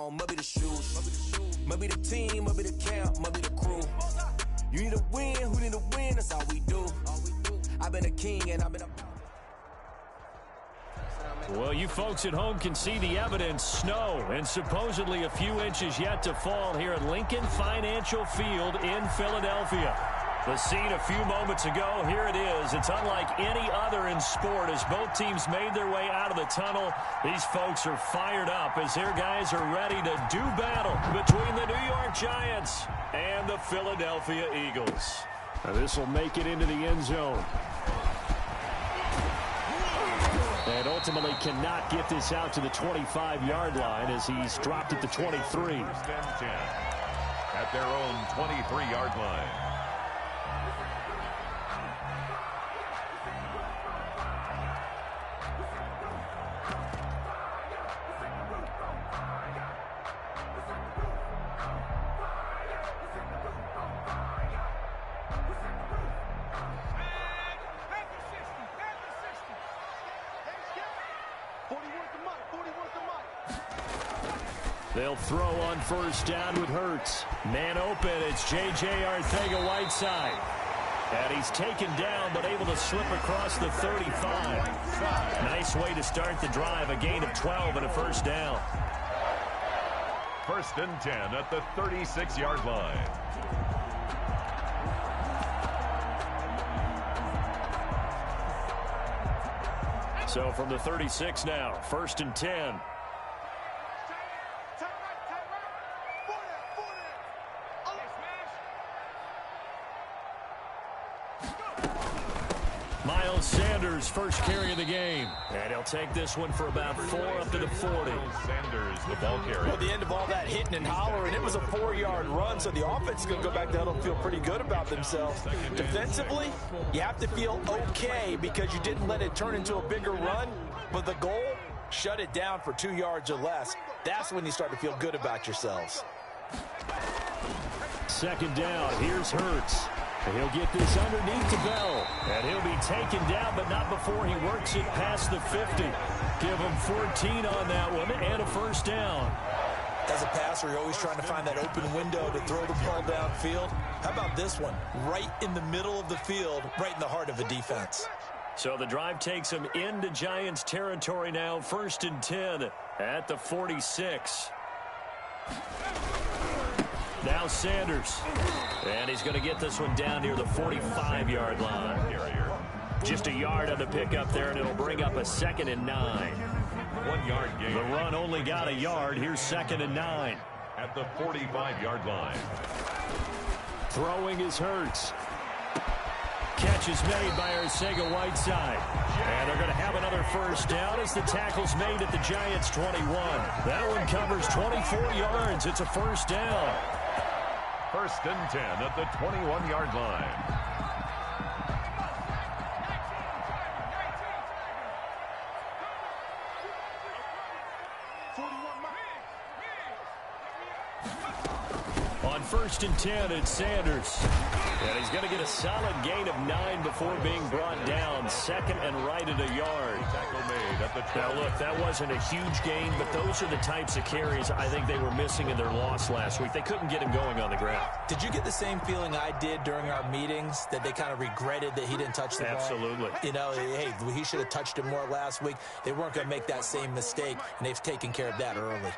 on, maybe the shoes. Maybe the team, maybe the camp, maybe the crew. You need a win, who need a win, that's all we do. I've been a king and I've been a... Well, you folks at home can see the evidence. Snow and supposedly a few inches yet to fall here at Lincoln Financial Field in Philadelphia. The scene a few moments ago, here it is. It's unlike any other in sport as both teams made their way out of the tunnel. These folks are fired up as their guys are ready to do battle between the New York Giants and the Philadelphia Eagles. Now this will make it into the end zone. And ultimately cannot get this out to the 25-yard line as he's dropped at the 23. First and 10 at their own 23-yard line. They'll throw on first down with Hurts. Man open, it's J.J. Arcega-Whiteside. And he's taken down, but able to slip across the 35. Nice way to start the drive, a gain of 12 and a first down. First and 10 at the 36-yard line. So from the 36 now, first and 10. Sanders first carry of the game, and he'll take this one for about 4 up to the 40. Sanders the ball carrier. Well, the end of all that hitting and hollering, it was a 4-yard run, so the offense is going to go back to huddle and feel pretty good about themselves. Defensively, you have to feel okay because you didn't let it turn into a bigger run, but the goal, shut it down for 2 yards or less. That's when you start to feel good about yourselves. Second down, here's Hurts. And he'll get this underneath to Bell. And he'll be taken down, but not before he works it past the 50. Give him 14 on that one and a first down. As a passer, you're always trying to find that open window to throw the ball downfield. How about this one? Right in the middle of the field, right in the heart of a defense. So the drive takes him into Giants territory now. First and 10 at the 46. Now Sanders. And he's going to get this one down near the 45-yard line. Just a yard on the pickup there, and it'll bring up a 2nd and 9. 1 yard gain. The run only got a yard. Here's 2nd and 9. At the 45-yard line. Throwing is Hurts. Catch is made by Arcega-Whiteside. And they're going to have another first down as the tackle's made at the Giants' 21. That one covers 24 yards. It's a first down. First and 10 at the 21-yard line. On first and 10, it's Sanders. And he's going to get a solid gain of 9 before being brought down. 2nd and right at a yard. Tackle made at the 12. Now, look, that wasn't a huge gain, but those are the types of carries I think they were missing in their loss last week. They couldn't get him going on the ground. Did you get the same feeling I did during our meetings, that they kind of regretted that he didn't touch the ball? Absolutely. You know, hey, he should have touched it more last week. They weren't going to make that same mistake, and they've taken care of that early.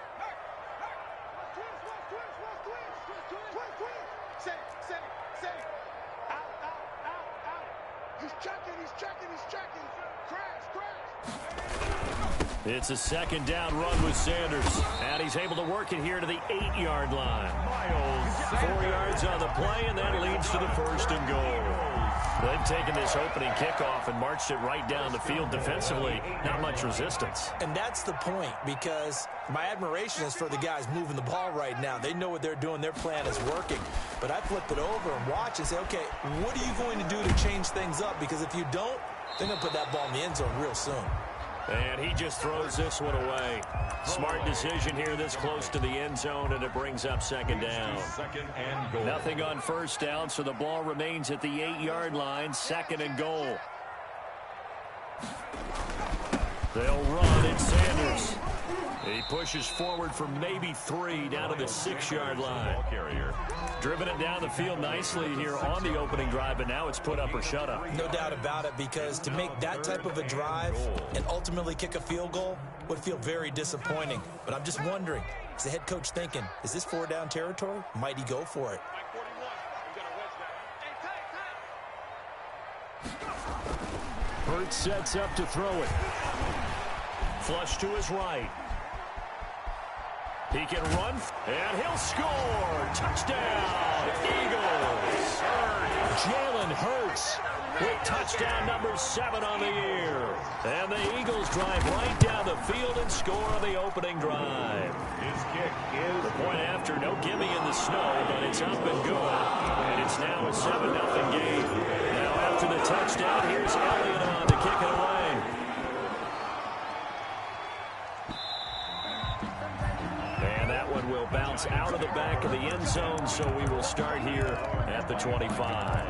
It's a 2nd down run with Sanders. And he's able to work it here to the 8-yard line. 4 yards on the play, and that leads to the 1st and goal. They've taken this opening kickoff and marched it right down the field defensively. Not much resistance. And that's the point, because my admiration is for the guys moving the ball right now. They know what they're doing. Their plan is working. But I flip it over and watch and say, okay, what are you going to do to change things up? Because if you don't, they're going to put that ball in the end zone real soon. And he just throws this one away. Smart decision here this close to the end zone, and it brings up 2nd down. 2nd and goal. Nothing on first down, so the ball remains at the 8-yard line. 2nd and goal. They'll run. It's Sanders. He pushes forward for maybe 3 down to the 6-yard line. Driven it down the field nicely here on the opening drive, but now it's put up or shut up. No doubt about it, because to make that type of a drive and ultimately kick a field goal would feel very disappointing. But I'm just wondering, is the head coach thinking, is this 4-down territory? Might he go for it? Hurts sets up to throw it. Flush to his right. He can run, and he'll score. Touchdown, Eagles. Jalen Hurts with touchdown number 7 on the year. And the Eagles drive right down the field and score on the opening drive. His kick is the point after. No gimme in the snow, but it's up and good. And it's now a 7-0 game. Now after the touchdown, here's Elliott on to kick it away. Will bounce out of the back of the end zone, so we will start here at the 25.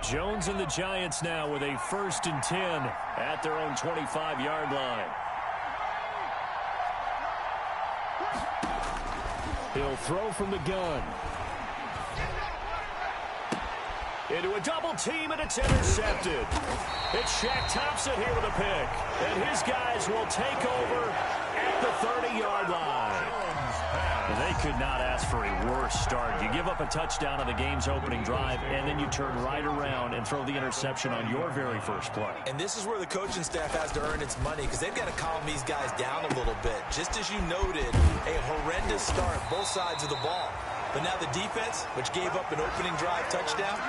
Jones and the Giants now with a 1st and 10 at their own 25-yard line. He'll throw from the gun. Into a double team, and it's intercepted. It's Shaq Thompson here with a pick. And his guys will take over at the 30-yard line. They could not ask for a worse start. You give up a touchdown on the game's opening drive, and then you turn right around and throw the interception on your very first play. And this is where the coaching staff has to earn its money, because they've got to calm these guys down a little bit. Just as you noted, a horrendous start, both sides of the ball. But now the defense, which gave up an opening drive touchdown,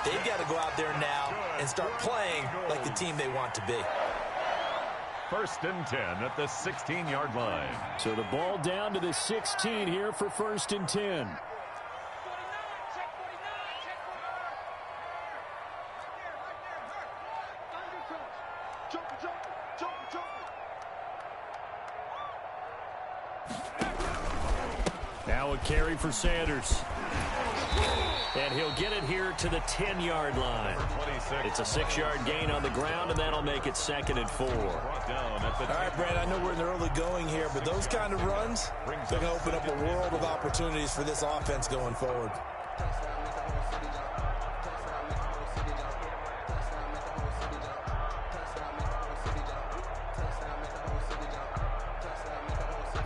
they've got to go out there now and start playing like the team they want to be. 1st and 10 at the 16-yard line. So the ball down to the 16 here for 1st and 10. Now a carry for Sanders. And he'll get it here to the 10-yard line. It's a 6-yard gain on the ground, and that'll make it 2nd and 4. All right, Brad, I know we're in the early going here, but those kind of runs, they're going to open up a world of opportunities for this offense going forward.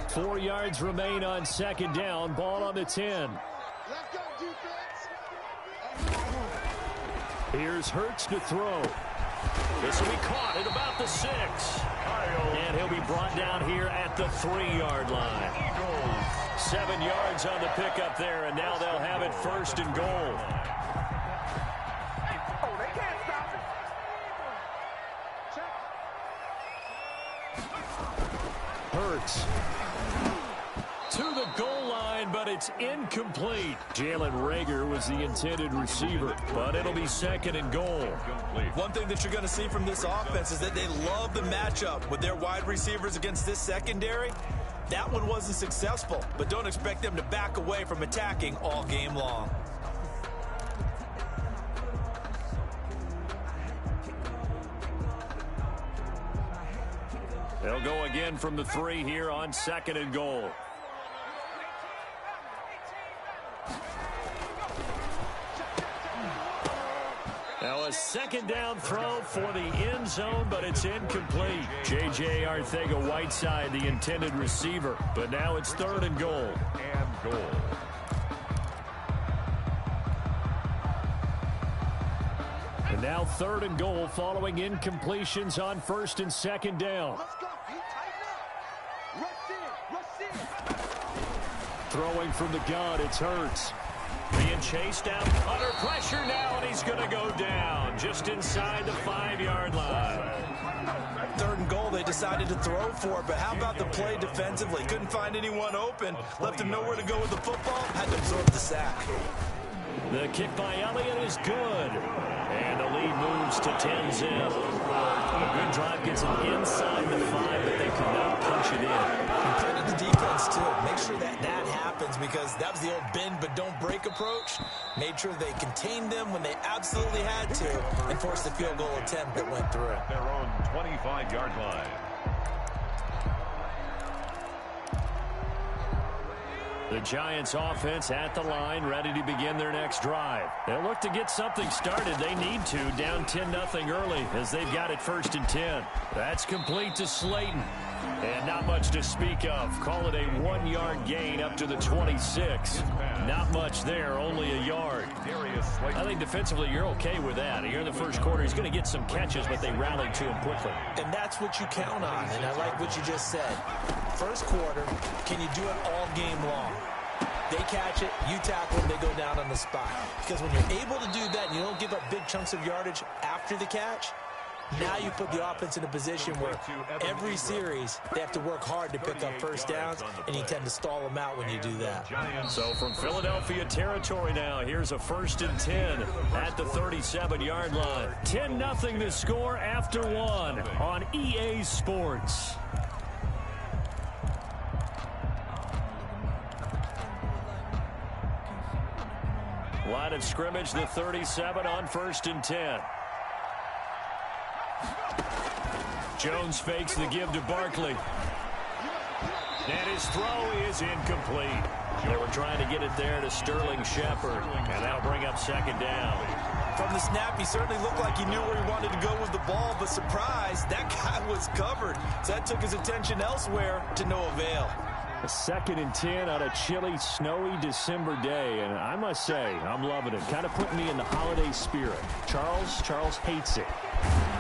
Four yards remain on 2nd down. Ball on the 10. Here's Hurts to throw. This will be caught at about the 6. And he'll be brought down here at the 3-yard line. 7 yards on the pickup there, and now they'll have it 1st and goal. Hurts to the goal line, but it's incomplete. Jalen Reagor was the intended receiver, but it'll be 2nd and goal. One thing that you're going to see from this offense is that they love the matchup with their wide receivers against this secondary. That one wasn't successful, but don't expect them to back away from attacking all game long. They'll go again from the 3 here on 2nd and goal. Now a 2nd down throw for the end zone, but it's incomplete. J.J. Arcega-Whiteside, the intended receiver, but now it's 3rd and goal. And now 3rd and goal following incompletions on 1st and 2nd down. Throwing from the gun, it's Hurts. Being chased down under pressure now, and he's going to go down just inside the 5-yard line. 3rd and goal, they decided to throw for it, but how about the play defensively? Couldn't find anyone open, left him nowhere to go with the football, had to absorb the sack. The kick by Elliott is good. And the lead moves to 10-zip. A good drive gets them inside the 5, but they could not punch it in. And credit the defense, too. Make sure that happens, because that was the old bend but don't break approach. Made sure they contained them when they absolutely had to and forced the field goal attempt that went through. At their own 25-yard line. The Giants offense at the line, ready to begin their next drive. They'll look to get something started. They need to, down 10-0 early, as they've got it 1st and 10. That's complete to Slayton. And not much to speak of. Call it a 1-yard gain up to the 26. Not much there, only a yard. I think defensively you're okay with that. Here in the first quarter, he's going to get some catches, but they rallied to him quickly. And that's what you count on, and I like what you just said. First quarter, can you do it all game long? They catch it, you tackle them, they go down on the spot. Because when you're able to do that and you don't give up big chunks of yardage after the catch, now you put the offense in a position where every series they have to work hard to pick up first downs, and you tend to stall them out when you do that. So from Philadelphia territory now, here's a 1st and 10 at the 37-yard line. 10-0 the score after 1 on EA Sports. Line of scrimmage, the 37 on 1st and 10. Jones fakes the give to Barkley. And his throw is incomplete. They were trying to get it there to Sterling Shepard. And that'll bring up 2nd down. From the snap, he certainly looked like he knew where he wanted to go with the ball, but surprise, that guy was covered. So that took his attention elsewhere to no avail. A 2nd and 10 on a chilly, snowy December day, and I must say, I'm loving it. Kind of putting me in the holiday spirit. Charles hates it.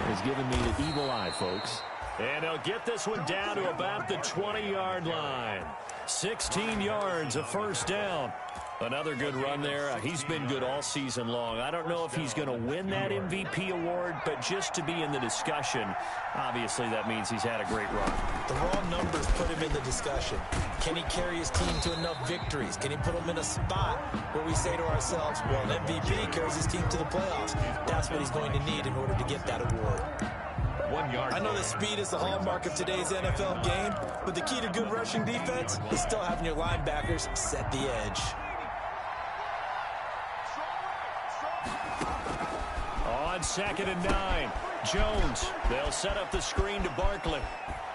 He's giving me the evil eye, folks. And he'll get this one down to about the 20-yard line. 16 yards, a 1st down. Another good run there. He's been good all season long. I don't know if he's going to win that MVP award, but just to be in the discussion, obviously that means he's had a great run. The raw numbers put him in the discussion. Can he carry his team to enough victories? Can he put them in a spot where we say to ourselves, well, an MVP carries his team to the playoffs. That's what he's going to need in order to get that award. 1 yard. I know that speed is the hallmark of today's NFL game, but the key to good rushing defense is still having your linebackers set the edge. On 2nd and 9, Jones. They'll set up the screen to Barkley.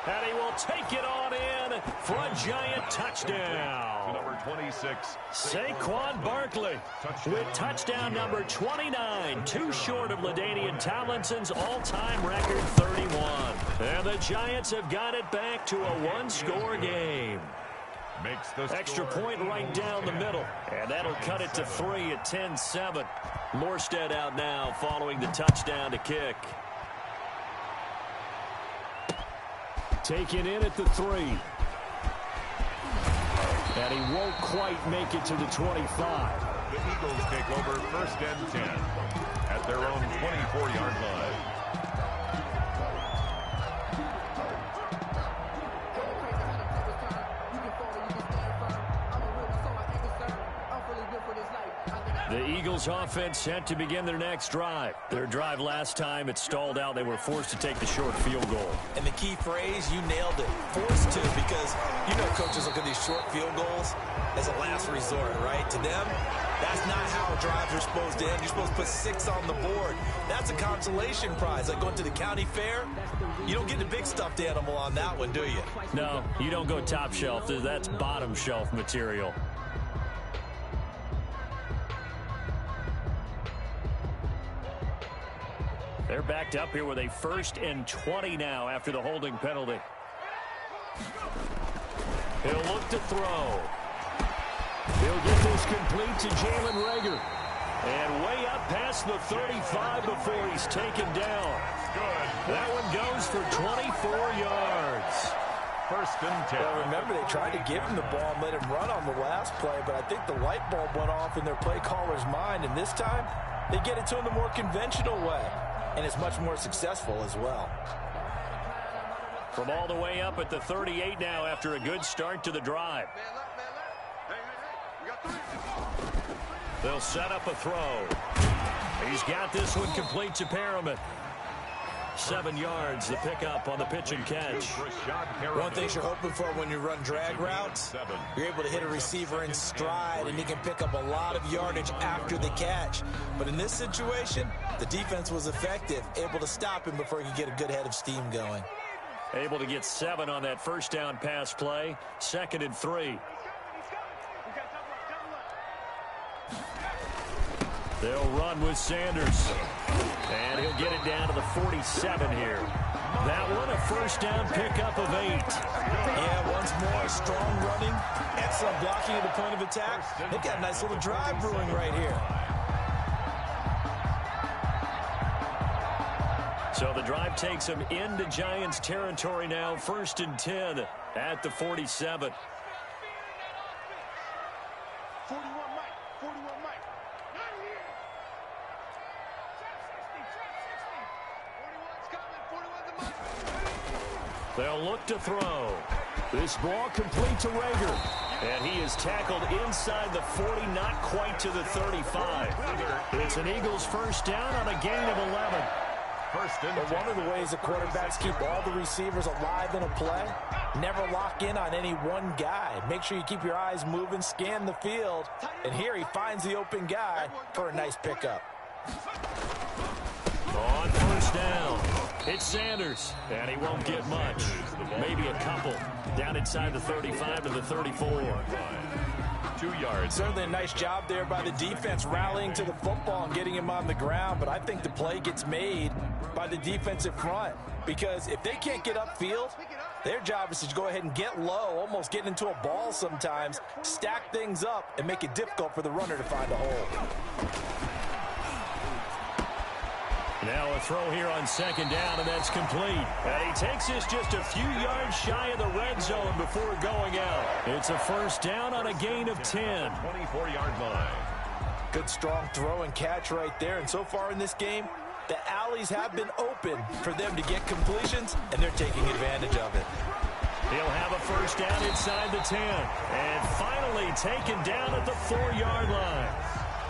And he will take it on in for a Giant touchdown. Number 26. Saquon Barkley with touchdown number 29. Too short of LaDainian Tomlinson's all-time record 31. And the Giants have got it back to a 1-score game. Makes the extra point right down the middle. And that'll cut it to 3 at 10-7. Morstead out now following the touchdown to kick. Taken in at the 3. And he won't quite make it to the 25. The Eagles take over 1st and 10 at their own 24-yard line. The Eagles offense set to begin their next drive. Their drive last time, it stalled out. They were forced to take the short field goal. And the key phrase, you nailed it, forced to, because you know coaches look at these short field goals as a last resort, right? To them, that's not how drives are supposed to end. You're supposed to put 6 on the board. That's a consolation prize. Like going to the county fair, you don't get the big stuffed animal on that one, do you? No, you don't go top shelf. That's bottom shelf material. They're backed up here with a 1st and 20 now after the holding penalty. He'll look to throw. He'll get this complete to Jalen Reagor. And way up past the 35 before he's taken down. That one goes for 24 yards. 1st and 10. Well, remember, they tried to give him the ball and let him run on the last play, but I think the light bulb went off in their play caller's mind, and this time they get it to him the more conventional way. And it's much more successful as well. From all the way up at the 38 now after a good start to the drive. They'll set up a throw. He's got this one complete to Perriman. 7 yards, the pickup on the pitch and catch. One thing you're hoping for when you run drag routes, you're able to hit a receiver in stride, and he can pick up a lot of yardage after the catch. But in this situation, the defense was effective, able to stop him before he could get a good head of steam going. Able to get 7 on that first down pass play. 2nd and 3. They'll run with Sanders. And he'll get it down to the 47 here. That one, a first down pickup of 8. Yeah, once more, strong running, excellent blocking at the point of attack. They've got a nice little drive brewing right here. So the drive takes them into Giants territory now. 1st and 10 at the 47. 41 Mike. 41 Mike. They'll look to throw. This ball complete to Rager. And he is tackled inside the 40, not quite to the 35. It's an Eagles first down on a gain of 11. But one of the ways the quarterbacks keep all the receivers alive in a play, never lock in on any one guy. Make sure you keep your eyes moving, scan the field. And here he finds the open guy for a nice pickup. On first down, it's Sanders, and he won't get much. Maybe a couple. Down inside the 35 to the 34. 2 yards. Certainly a nice job there by the defense rallying to the football and getting him on the ground, but I think the play gets made by the defensive front, because if they can't get upfield, their job is to go ahead and get low, almost get into a ball sometimes, stack things up, and make it difficult for the runner to find a hole. Now a throw here on 2nd down, and that's complete. And he takes this just a few yards shy of the red zone before going out. It's a first down on a gain of 10. 24-yard line. Good strong throw and catch right there. And so far in this game, the alleys have been open for them to get completions, and they're taking advantage of it. He'll have a first down inside the 10. And finally taken down at the 4-yard line.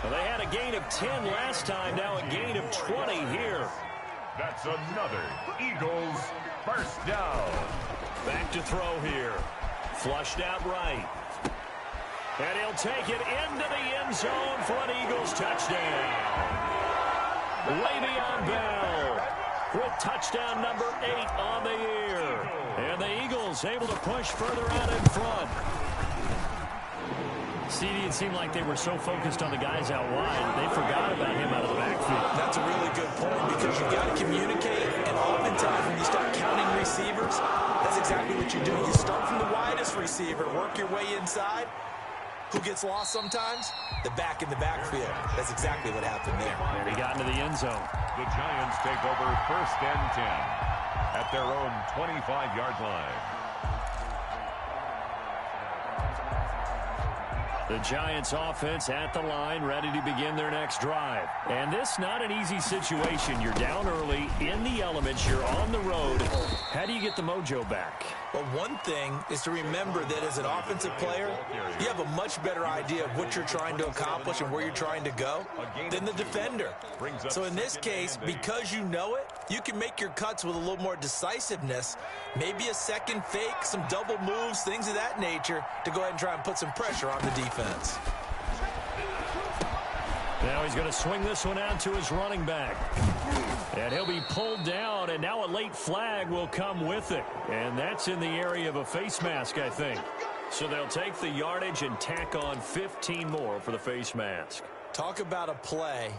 Well, they had a gain of 10 last time, now a gain of 20 here. That's another Eagles first down. Back to throw here. Flushed out right. And he'll take it into the end zone for an Eagles touchdown. Le'Veon Bell with touchdown number 8 on the year. And the Eagles able to push further out in front. CD, it seemed like they were so focused on the guys out wide, they forgot about him out of the backfield. That's a really good point, because you've got to communicate, and oftentimes when you start counting receivers, that's exactly what you do. You start from the widest receiver, work your way inside. Who gets lost sometimes? The back in the backfield. That's exactly what happened there. And he got into the end zone. The Giants take over 1st and 10 at their own 25-yard line. The Giants offense at the line, ready to begin their next drive. And this not an easy situation. You're down early, in the elements, you're on the road. How do you get the mojo back? Well, one thing is to remember that as an offensive player, you have a much better idea of what you're trying to accomplish and where you're trying to go than the defender. So in this case, because you know it, you can make your cuts with a little more decisiveness, maybe a second fake, some double moves, things of that nature, to go ahead and try and put some pressure on the defense. Now he's going to swing this one out to his running back. And he'll be pulled down, and now a late flag will come with it. And that's in the area of a face mask, I think. So they'll take the yardage and tack on 15 more for the face mask. Talk about a play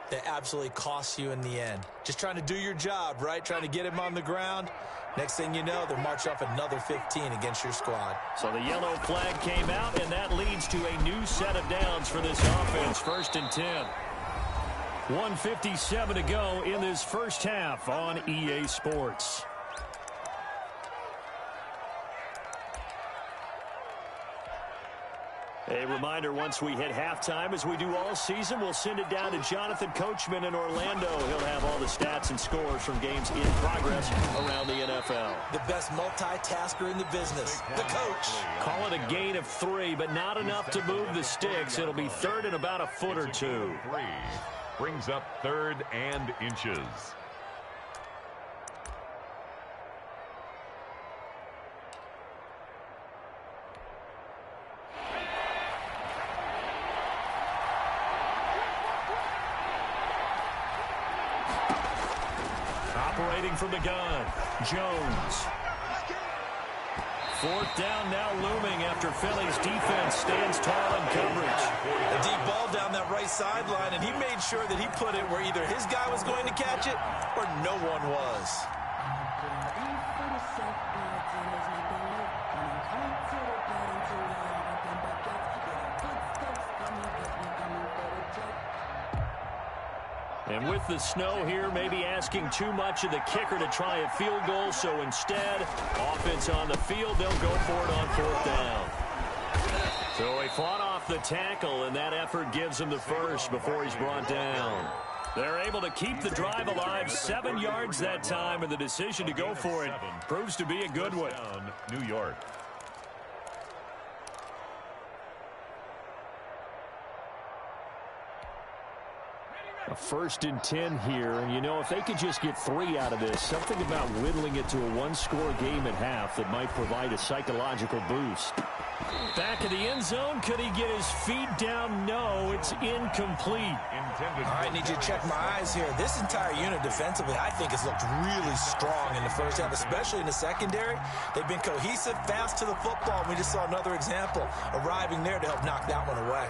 that absolutely costs you in the end. Just trying to do your job, right? Trying to get him on the ground. Next thing you know, they'll march off another 15 against your squad. So the yellow flag came out, and that leads to a new set of downs for this offense. 1st and 10. 1:57 to go in this first half on EA Sports. A reminder, once we hit halftime, as we do all season, we'll send it down to Jonathan Coachman in Orlando. He'll have all the stats and scores from games in progress around the NFL. The best multitasker in the business, the coach. Call it a gain of 3, but not enough to move the sticks. It'll be third and about a foot or two. 3 brings up 3rd and inches. Operating from the gun, Jones. 4th down now looming after Philly's defense stands tall in coverage. A deep ball down that right sideline, and he made sure that he put it where either his guy was going to catch it or no one was. And with the snow here, maybe asking too much of the kicker to try a field goal. So instead, offense on the field, they'll go for it on 4th down. So he fought off the tackle, and that effort gives him the first before he's brought down. They're able to keep the drive alive, 7 yards that time, and the decision to go for it proves to be a good one. New York. A 1st and 10 here, and you know, if they could just get 3 out of this, something about whittling it to a 1-score game at half that might provide a psychological boost. Back in the end zone, could he get his feet down? No, it's incomplete. All right, need you to check my eyes here. This entire unit defensively, I think, has looked really strong in the first half, especially in the secondary. They've been cohesive, fast to the football, and we just saw another example arriving there to help knock that one away.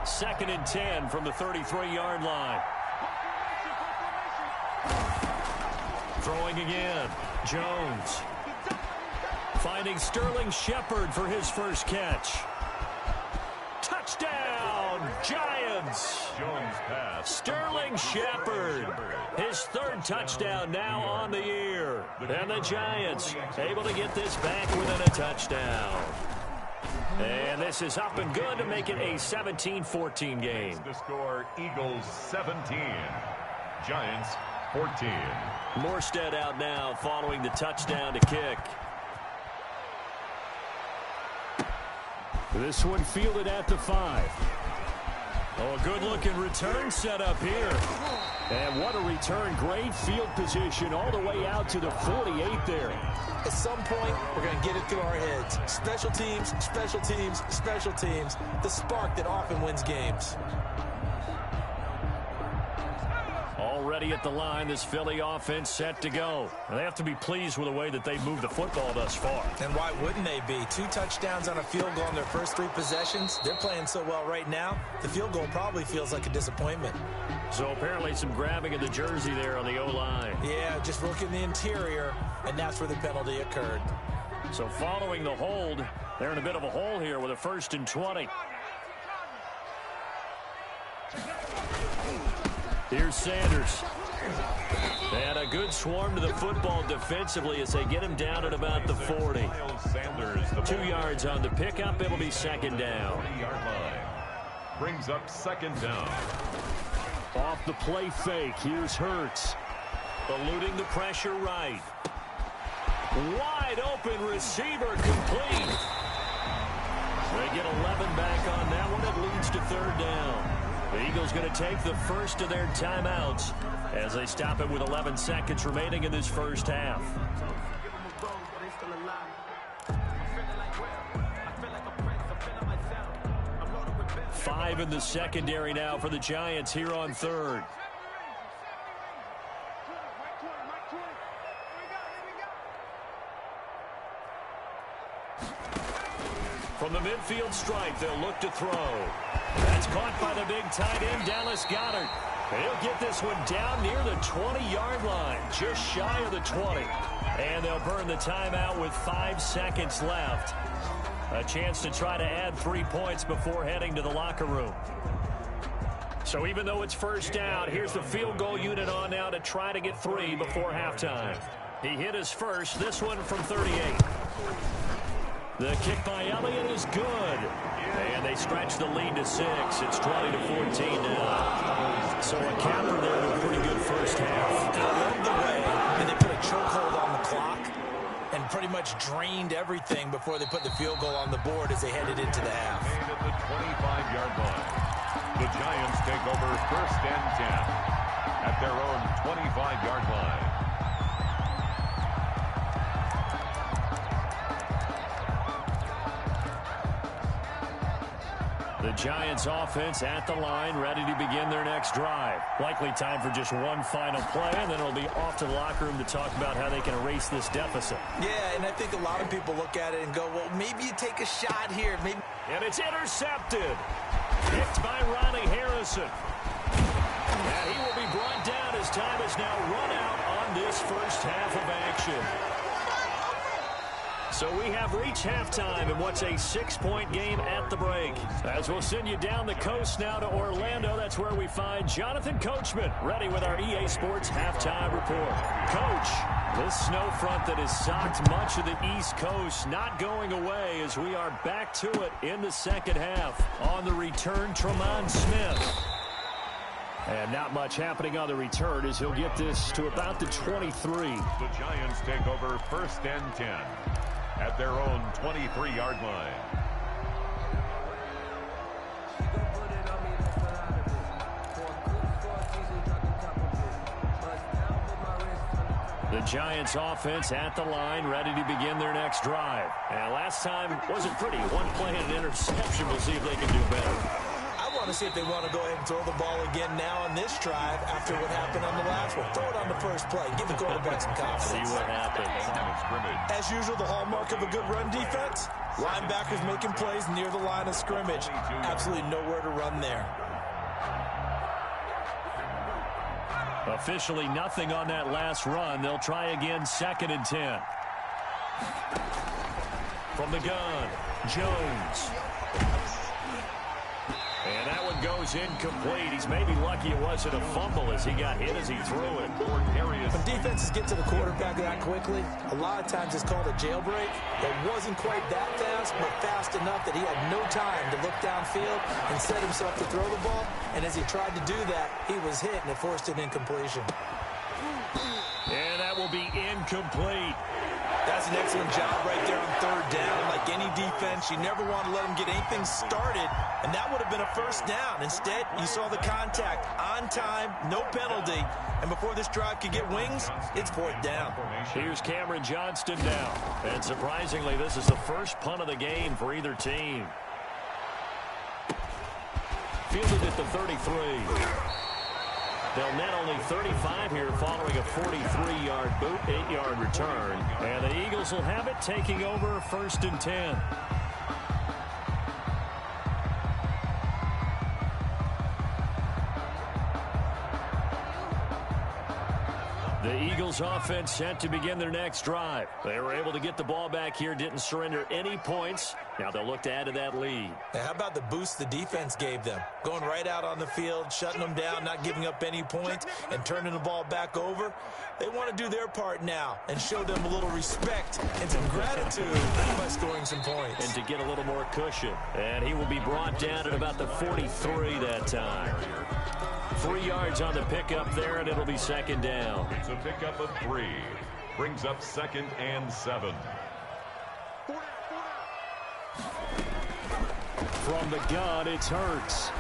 2nd and 10 from the 33-yard line. Throwing again. Jones. Finding Sterling Shepard for his first catch. Touchdown, Giants. Jones pass. Sterling Shepard. His 3rd touchdown now on the year. And the Giants able to get this back within a touchdown. And this is up and good to make it a 17-14 game. The score, Eagles 17, Giants 14. Morstead out now following the touchdown to kick. This one fielded at the 5. Oh, a good-looking return set up here. And what a return. Great field position all the way out to the 48 there. At some point, we're going to get it through our heads. Special teams, special teams, special teams. The spark that often wins games. Already at the line, this Philly offense set to go. And they have to be pleased with the way that they've moved the football thus far. And why wouldn't they be? 2 touchdowns on a field goal in their first 3 possessions. They're playing so well right now, the field goal probably feels like a disappointment. So apparently some grabbing of the jersey there on the O-line. Yeah, just look in the interior, and that's where the penalty occurred. So following the hold, they're in a bit of a hole here with a 1st and 20. Here's Sanders. And a good swarm to the football defensively as they get him down at about the 40. 2 yards on the pickup. It'll be 2nd down. 40-yard line. Brings up 2nd down. Off the play fake. Here's Hurts. Eluding the pressure right. Wide open receiver complete. They get 11 back on that one. It leads to 3rd down. The Eagles going to take the first of their timeouts as they stop it with 11 seconds remaining in this first half. Five in the secondary now for the Giants here on 3rd. From the midfield stripe, they'll look to throw. That's caught by the big tight end, Dallas Goedert. He'll get this one down near the 20-yard line, just shy of the 20. And they'll burn the timeout with 5 seconds left. A chance to try to add 3 points before heading to the locker room. So even though it's first down, here's the field goal unit on now to try to get 3 before halftime. He hit his first, this one from 38. The kick by Elliott is good. And they stretch the lead to 6. It's 20-14 now. So a counter there to a pretty good first half. I love the way and they put a chokehold on the clock and pretty much drained everything before they put the field goal on the board as they headed into the half. At the 25-yard line. The Giants take over 1st and 10 at their own 25-yard line. The Giants offense at the line, ready to begin their next drive. Likely time for just one final play, and then it'll be off to the locker room to talk about how they can erase this deficit. Yeah, and I think a lot of people look at it and go, well, maybe you take a shot here. Maybe. And it's intercepted. Picked by Ronnie Harrison. And he will be brought down as time is now run out on this first half of action. So we have reached halftime in what's a 6-point game at the break. As we'll send you down the coast now to Orlando, that's where we find Jonathan Coachman ready with our EA Sports halftime report. Coach, this snow front that has socked much of the East Coast not going away as we are back to it in the second half. On the return, Tremont Smith. And not much happening on the return as he'll get this to about the 23. The Giants take over 1st and 10 at their own 23-yard line. The Giants offense at the line, ready to begin their next drive. And last time wasn't pretty. One play and an interception. We'll see if they can do better. I want to see if they want to go ahead and throw the ball again now on this drive after what happened on the last one. Throw it on the first play. Give the quarterback some confidence. See what happens. As usual, the hallmark of a good run defense, linebackers making plays near the line of scrimmage. Absolutely nowhere to run there. Officially nothing on that last run. They'll try again 2nd and 10. From the gun, Jones. And that one goes incomplete. He's maybe lucky it wasn't a fumble as he got hit as he threw it. When defenses get to the quarterback that quickly, a lot of times it's called a jailbreak. It wasn't quite that fast, but fast enough that he had no time to look downfield and set himself to throw the ball. And as he tried to do that, he was hit, and it forced an incompletion. And that will be incomplete. That's an excellent job right there on 3rd down. Like any defense, you never want to let them get anything started, and that would have been a first down. Instead, you saw the contact on time, no penalty, and before this drive could get wings, it's 4th down. Here's Cameron Johnston now, and surprisingly, this is the first punt of the game for either team. Fielded at the 33. They'll net only 35 here following a 43-yard boot, 8-yard return. And the Eagles will have it taking over 1st and 10. The Eagles offense set to begin their next drive. They were able to get the ball back here, didn't surrender any points. Now they'll look to add to that lead. Now, how about the boost the defense gave them? Going right out on the field, shutting them down, not giving up any points, and turning the ball back over. They want to do their part now and show them a little respect and some gratitude by scoring some points. And to get a little more cushion. And he will be brought down at about the 43 that time. 3 yards on the pickup there, and it'll be 2nd down. It's a pickup of 3. Brings up 2nd and 7. From the gun, it's Hurts.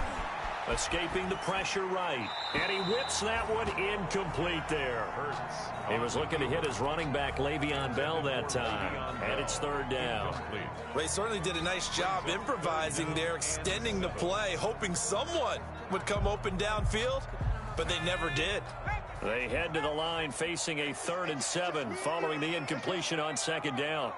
Escaping the pressure right. And he whips that one incomplete there. He was looking to hit his running back, Le'Veon Bell, that time. And it's 3rd down. They certainly did a nice job improvising there, extending the play, hoping someone would come open downfield, but they never did. They head to the line facing a 3rd and 7 following the incompletion on 2nd down.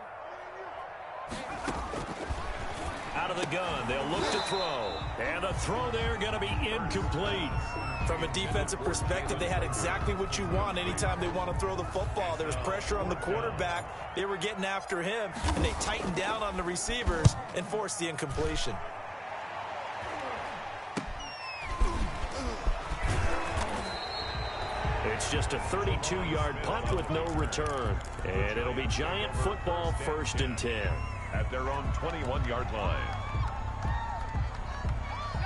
Out of the gun, they'll look to throw. And the throw there going to be incomplete. From a defensive perspective, they had exactly what you want anytime they want to throw the football. There was pressure on the quarterback. They were getting after him, and they tightened down on the receivers and forced the incompletion. It's just a 32-yard punt with no return. And it'll be Giant football 1st and 10. at their own 21-yard line.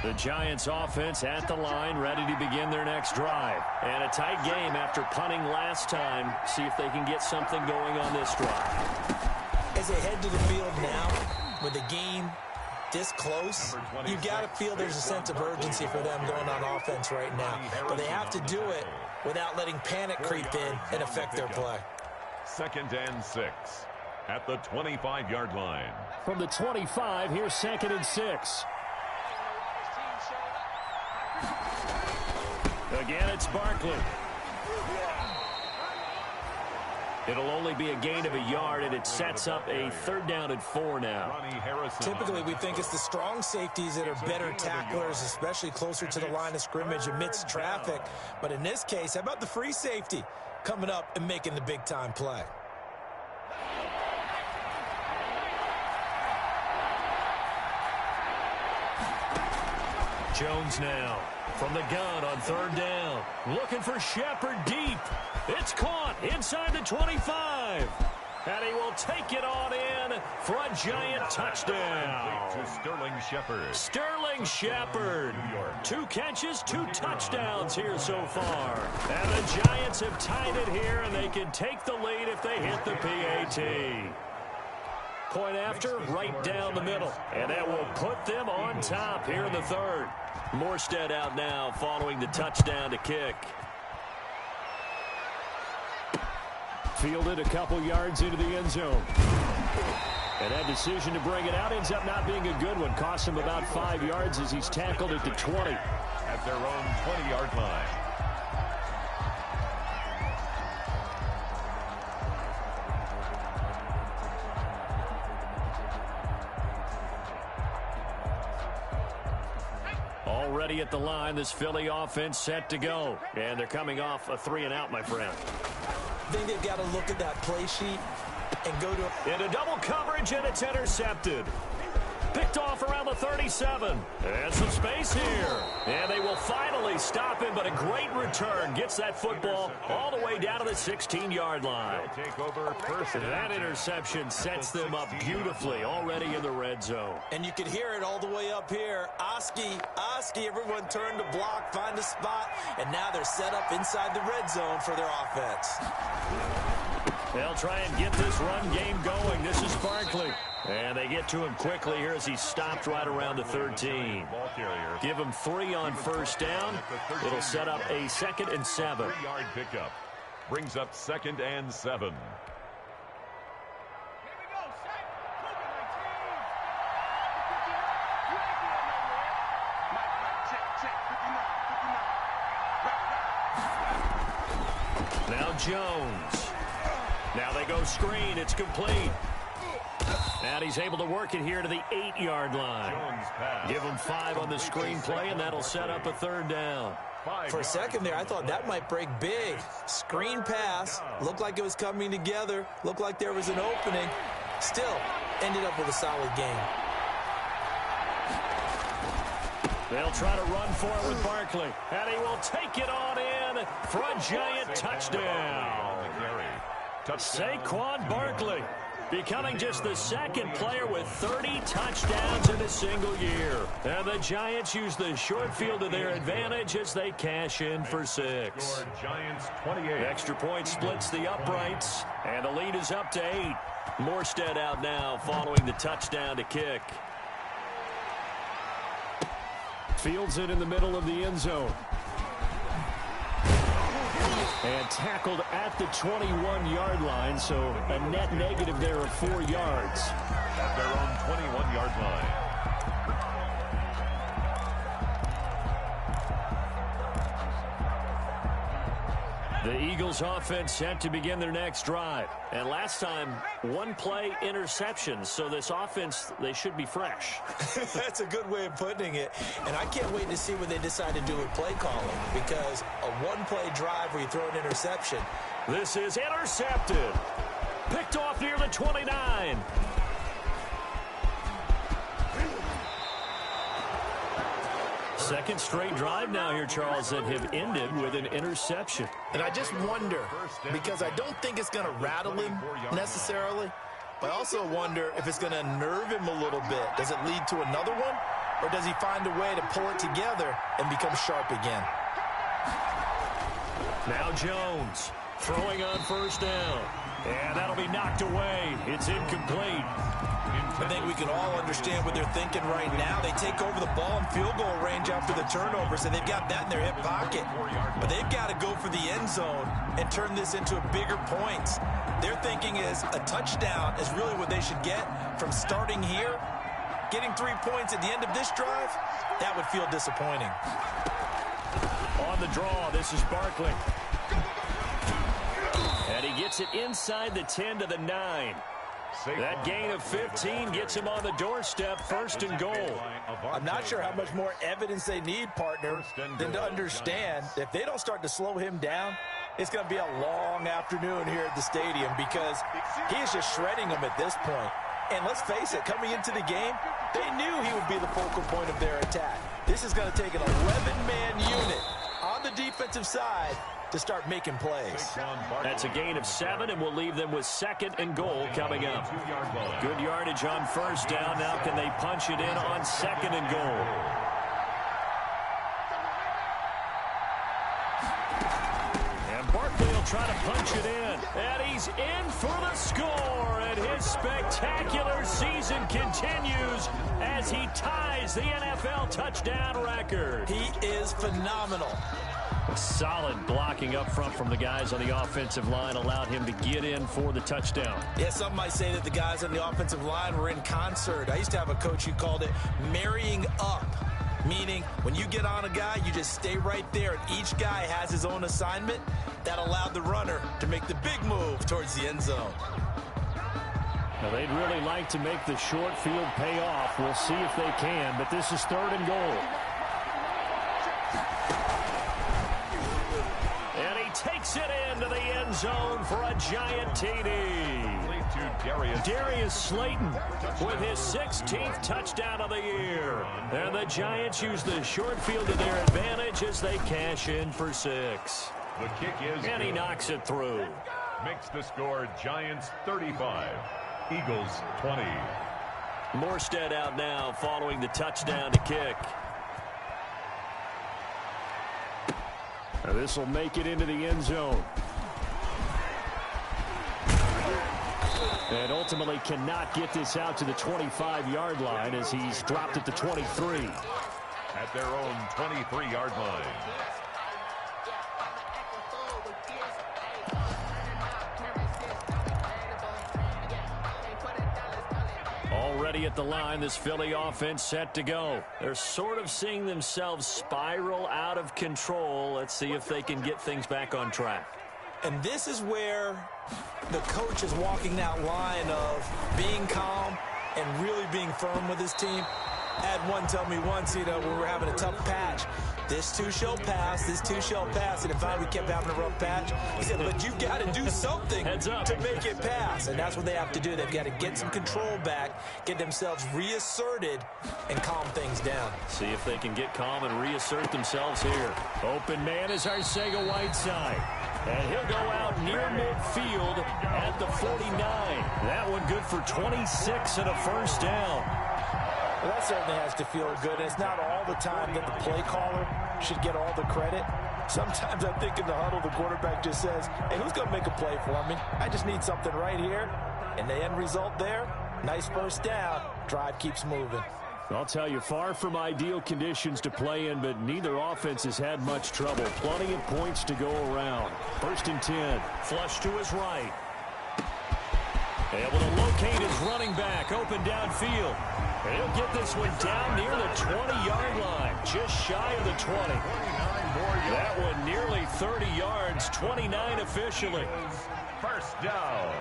The Giants offense at the line, ready to begin their next drive. And a tight game after punting last time. See if they can get something going on this drive. As they head to the field now, with the game this close, you got to feel there's a sense of urgency for them going on offense right now. But they have to do it without letting panic creep in and affect their play. 2nd and 6 at the 25-yard line. From the 25, here's 2nd and 6. Again, it's Barkley. It'll only be a gain of a yard, and it sets up a 3rd down and 4 now. Typically, we think it's the strong safeties that are better tacklers, especially closer to the line of scrimmage amidst traffic. But in this case, how about the free safety coming up and making the big-time play? Jones now from the gun on 3rd down. Looking for Shepard deep. It's caught inside the 25. And he will take it on in for a Giant touchdown. To Sterling Shepard. Sterling Shepard. 2 catches, 2 touchdowns here so far. And the Giants have tied it here, and they can take the lead if they hit the PAT. Point after, right down the middle. And that will put them on top here in the 3rd. Morstead out now following the touchdown to kick. Fielded a couple yards into the end zone. And that decision to bring it out ends up not being a good one. Cost him about 5 yards as he's tackled at the 20. At their own 20-yard line. Already at the line, this Philly offense set to go. And they're coming off a 3-and-out, my friend. I think they've got to look at that play sheet and go to... Into double coverage, and it's intercepted. Picked off around the 37. And some space here. And they will finally stop him, but a great return. Gets that football all the way down to the 16-yard line. Take over first. That interception sets them up beautifully already in the red zone. And you could hear it all the way up here. Oski, everyone turned to block, find a spot, and now they're set up inside the red zone for their offense. They'll try and get this run game going. This is Barkley. And they get to him quickly here as he's stopped right around the 13. Give him 3 on 1st down. It'll set up a 2nd and 7. 3-yard pickup. Brings up 2nd and 7. Now Jones. Now they go screen. It's complete. And he's able to work it here to the 8-yard line. Give him 5 on the screen play, and that'll set up a 3rd down. For a second there, I thought that might break big. Screen pass. Looked like it was coming together. Looked like there was an opening. Still, ended up with a solid game. They'll try to run for it with Barkley. And he will take it on in for a Giant touchdown. Saquon Barkley becoming just the 2nd player with 30 touchdowns in a single year. And the Giants use the short field to their advantage as they cash in for 6. Giants 28. Extra point splits the uprights, and the lead is up to 8. Morstead out now following the touchdown to kick. Fields it in the middle of the end zone. And tackled at the 21-yard line, so a net negative there of 4 yards. At their own 21-yard line. The Eagles offense set to begin their next drive. And last time, 1-play interceptions. So this offense, they should be fresh. That's a good way of putting it. And I can't wait to see what they decide to do with play calling. Because a 1-play drive where you throw an interception. This is intercepted. Picked off near the 29. Second straight drive now here, Charles, that have ended with an interception. And I just wonder, because I don't think it's going to rattle him necessarily, But I also wonder if it's going to nerve him a little bit. Does it lead to another one? Or does he find a way to pull it together and become sharp again? Now Jones throwing on first down. And that'll be knocked away. It's incomplete. I think we can all understand what they're thinking right now. They take over the ball in field goal range after the turnover, so they've got that in their hip pocket. But they've got to go for the end zone and turn this into bigger points. Their thinking is a touchdown is really what they should get from starting here. Getting 3 points at the end of this drive, that would feel disappointing. On the draw, this is Barkley. And he gets it inside the 10 to the 9. That gain of 15 gets him on the doorstep, first and goal. I'm not sure how much more evidence they need, partner, than to understand that if they don't start to slow him down, it's going to be a long afternoon here at the stadium because he is just shredding them at this point. And let's face it, coming into the game, they knew he would be the focal point of their attack. This is going to take an 11-man unit on the defensive side to start making plays. That's a gain of 7, and we'll leave them with second and goal coming up. Good yardage on first down. Now can they punch it in on second and goal? And Barkley will try to punch it in. And he's in for the score. And his spectacular season continues as he ties the NFL touchdown record. He is phenomenal. Solid blocking up front from the guys on the offensive line allowed him to get in for the touchdown. Yeah, some might say that the guys on the offensive line were in concert. I used to have a coach who called it marrying up, meaning when you get on a guy, you just stay right there, and each guy has his own assignment. That allowed the runner to make the big move towards the end zone. Now, they'd really like to make the short field pay off. We'll see if they can, but this is third and goal. Takes it into the end zone for a giant TD. Darius Slayton with his 16th touchdown of the year. And the Giants use the short field to their advantage as they cash in for 6. The kick is and he knocks it through. Makes the score Giants 35, Eagles 20. Morstead out now following the touchdown to kick. This will make it into the end zone. And ultimately cannot get this out to the 25-yard line as he's dropped at the 23. At their own 23-yard line. Already at the line, this Philly offense set to go. They're sort of seeing themselves spiral out of control. Let's see if they can get things back on track. And this is where the coach is walking that line of being calm and really being firm with his team. I had one tell me once, when we were having a tough patch, this too shall pass, this too shall pass. And finally we kept having a rough patch. He said, but you've got to do something to make it pass. And that's what they have to do. They've got to get some control back, get themselves reasserted, and calm things down. See if they can get calm and reassert themselves here. Open man is Arcega-Whiteside. And he'll go out near midfield at the 49. That one good for 26 and a first down. Well, that certainly has to feel good. It's not all the time that the play caller should get all the credit. Sometimes I think in the huddle, the quarterback just says, hey, who's going to make a play for me? I just need something right here. And the end result there, nice first down. Drive keeps moving. I'll tell you, far from ideal conditions to play in, but neither offense has had much trouble. Plenty of points to go around. First and 10. Flush to his right. Able to locate his running back. Open downfield. And he'll get this one down near the 20-yard line. Just shy of the 20. That one nearly 30 yards. 29 officially. First down.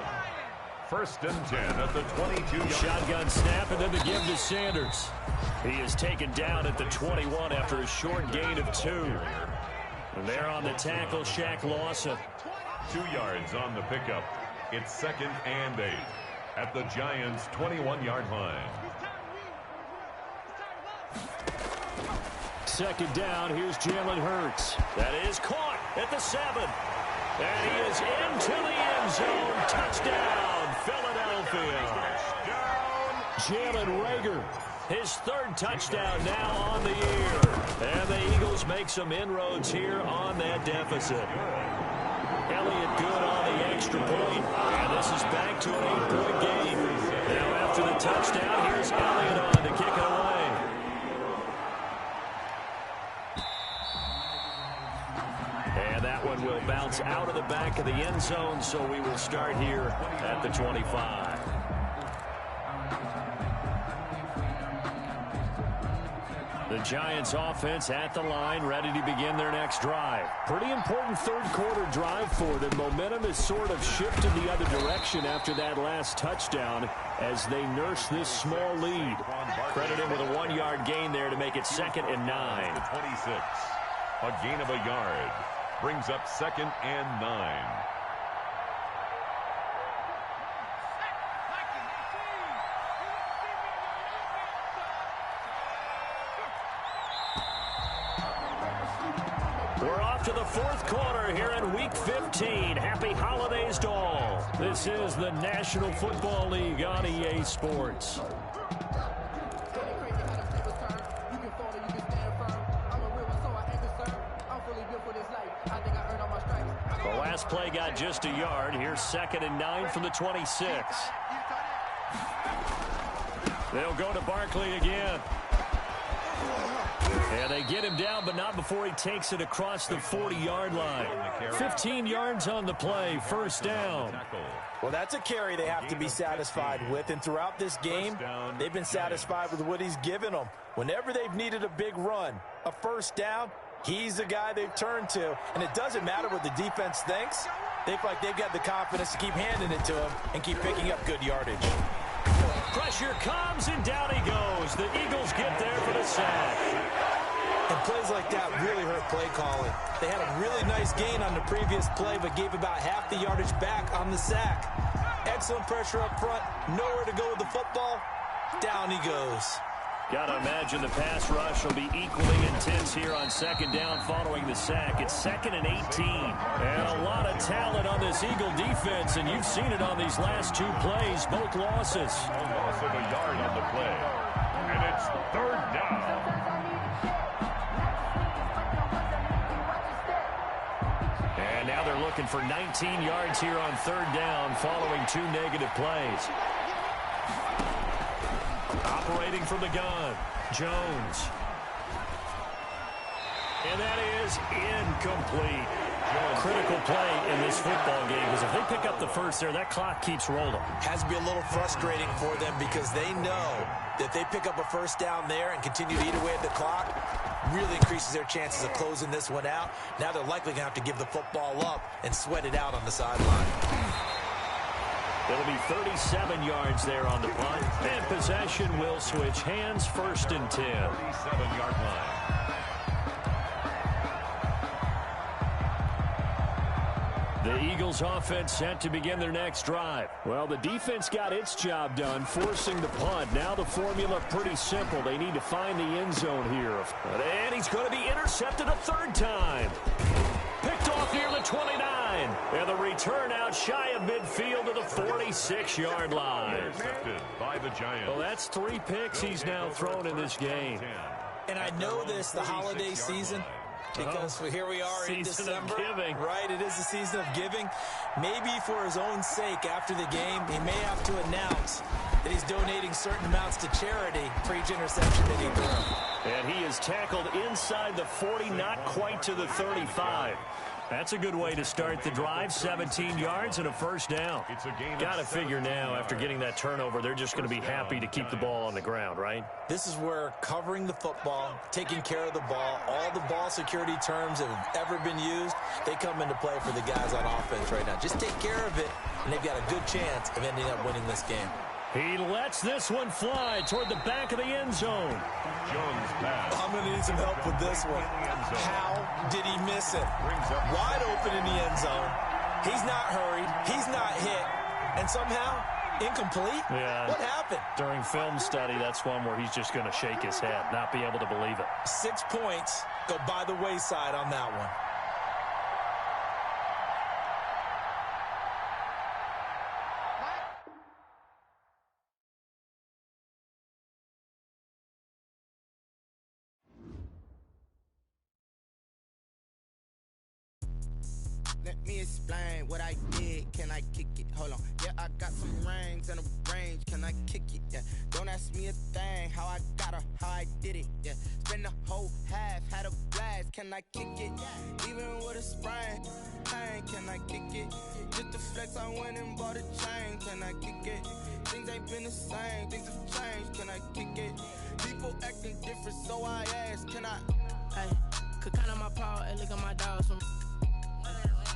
First and 10 at the 22. Shotgun snap and then the give to Sanders. He is taken down at the 21 after a short gain of 2. And there on the tackle, Shaq Lawson. 2 yards on the pickup. It's second and 8 at the Giants' 21-yard line. Second down, here's Jalen Hurts. That is caught at the 7. And he is into the end zone. Touchdown, Philadelphia. Jalen Reagor, his third touchdown now on the year. And the Eagles make some inroads here on that deficit. Elliott good on the extra point. And this is back to an 8-point game. Now after the touchdown, here's Elliott on to kick it away. And that one will bounce out of the back of the end zone, so we will start here at the 25. The Giants offense at the line, ready to begin their next drive. Pretty important third quarter drive for them. Momentum has sort of shifted the other direction after that last touchdown as they nurse this small lead. Credit him with a 1-yard gain there to make it 2nd and 9. 26. A gain of a yard. Brings up 2nd and 9. We're off to the fourth quarter here in Week 15. Happy holidays to all. This is the National Football League on EA Sports. The last play got just a yard. Here's 2nd and 9 from the 26. They'll go to Barkley again. And they get him down, but not before he takes it across the 40-yard line. 15 yards on the play, first down. Well, that's a carry they have to be satisfied with, and throughout this game, they've been satisfied with what he's given them. Whenever they've needed a big run, a first down, he's the guy they've turned to, and it doesn't matter what the defense thinks. They feel like they've got the confidence to keep handing it to him and keep picking up good yardage. Pressure comes, and down he goes. The Eagles get there for the sack. And plays like that really hurt play calling. They had a really nice gain on the previous play, but gave about half the yardage back on the sack. Excellent pressure up front, nowhere to go with the football. Down he goes. Got to imagine the pass rush will be equally intense here on 2nd down following the sack. It's 2nd and 18. And a lot of talent on this Eagle defense, and you've seen it on these last 2 plays, both losses. A loss of a yard on the play. And it's 3rd down. And now they're looking for 19 yards here on 3rd down following 2 negative plays. Operating from the gun, Jones. And that is incomplete. Critical play in this football game, because if they pick up the first there, that clock keeps rolling. Has to be a little frustrating for them because they know that if they pick up a first down there and continue to eat away at the clock, really increases their chances of closing this one out. Now they're likely going to have to give the football up and sweat it out on the sideline. It'll be 37 yards there on the punt. And possession will switch hands, 1st and 10. 37-yard line. The Eagles offense set to begin their next drive. Well, the defense got its job done, forcing the punt. Now the formula pretty simple. They need to find the end zone here. And he's going to be intercepted a 3rd time. Picked off near the 29. And the return out shy of midfield to the 46-yard line. Intercepted by the Giants. Well, that's 3 picks he's now thrown in this game. And I know this, the holiday season, because here we are in December. Season of giving. Right, it is the season of giving. Maybe for his own sake, after the game, he may have to announce that he's donating certain amounts to charity for each interception that he threw. And he is tackled inside the 40, not quite to the 35. That's a good way to start the drive. 17 yards and a first down. Got to figure now, after getting that turnover, they're just going to be happy to keep the ball on the ground, right? This is where covering the football, taking care of the ball, all the ball security terms that have ever been used, they come into play for the guys on offense right now. Just take care of it, and they've got a good chance of ending up winning this game. He lets this one fly toward the back of the end zone. Jones pass. I'm going to need some help with this one. How did he miss it? Wide open in the end zone. He's not hurried. He's not hit. And somehow, incomplete? Yeah. What happened? During film study, that's one where he's just going to shake his head, not be able to believe it. 6 points go by the wayside on that one. me explain what I did. Can I kick it? Hold on. Yeah, I got some rings and a range. Can I kick it? Yeah. Don't ask me a thing. How I got her, how I did it. Yeah. Spend the whole half, had a blast. Can I kick it? Even with a sprain. Pain, can I kick it? Just to flex, I went and bought a chain. Can I kick it? Things ain't been the same. Things have changed. Can I kick it? People acting different, so I ask. Can I? Hey, could count on my power and look at my dogs from.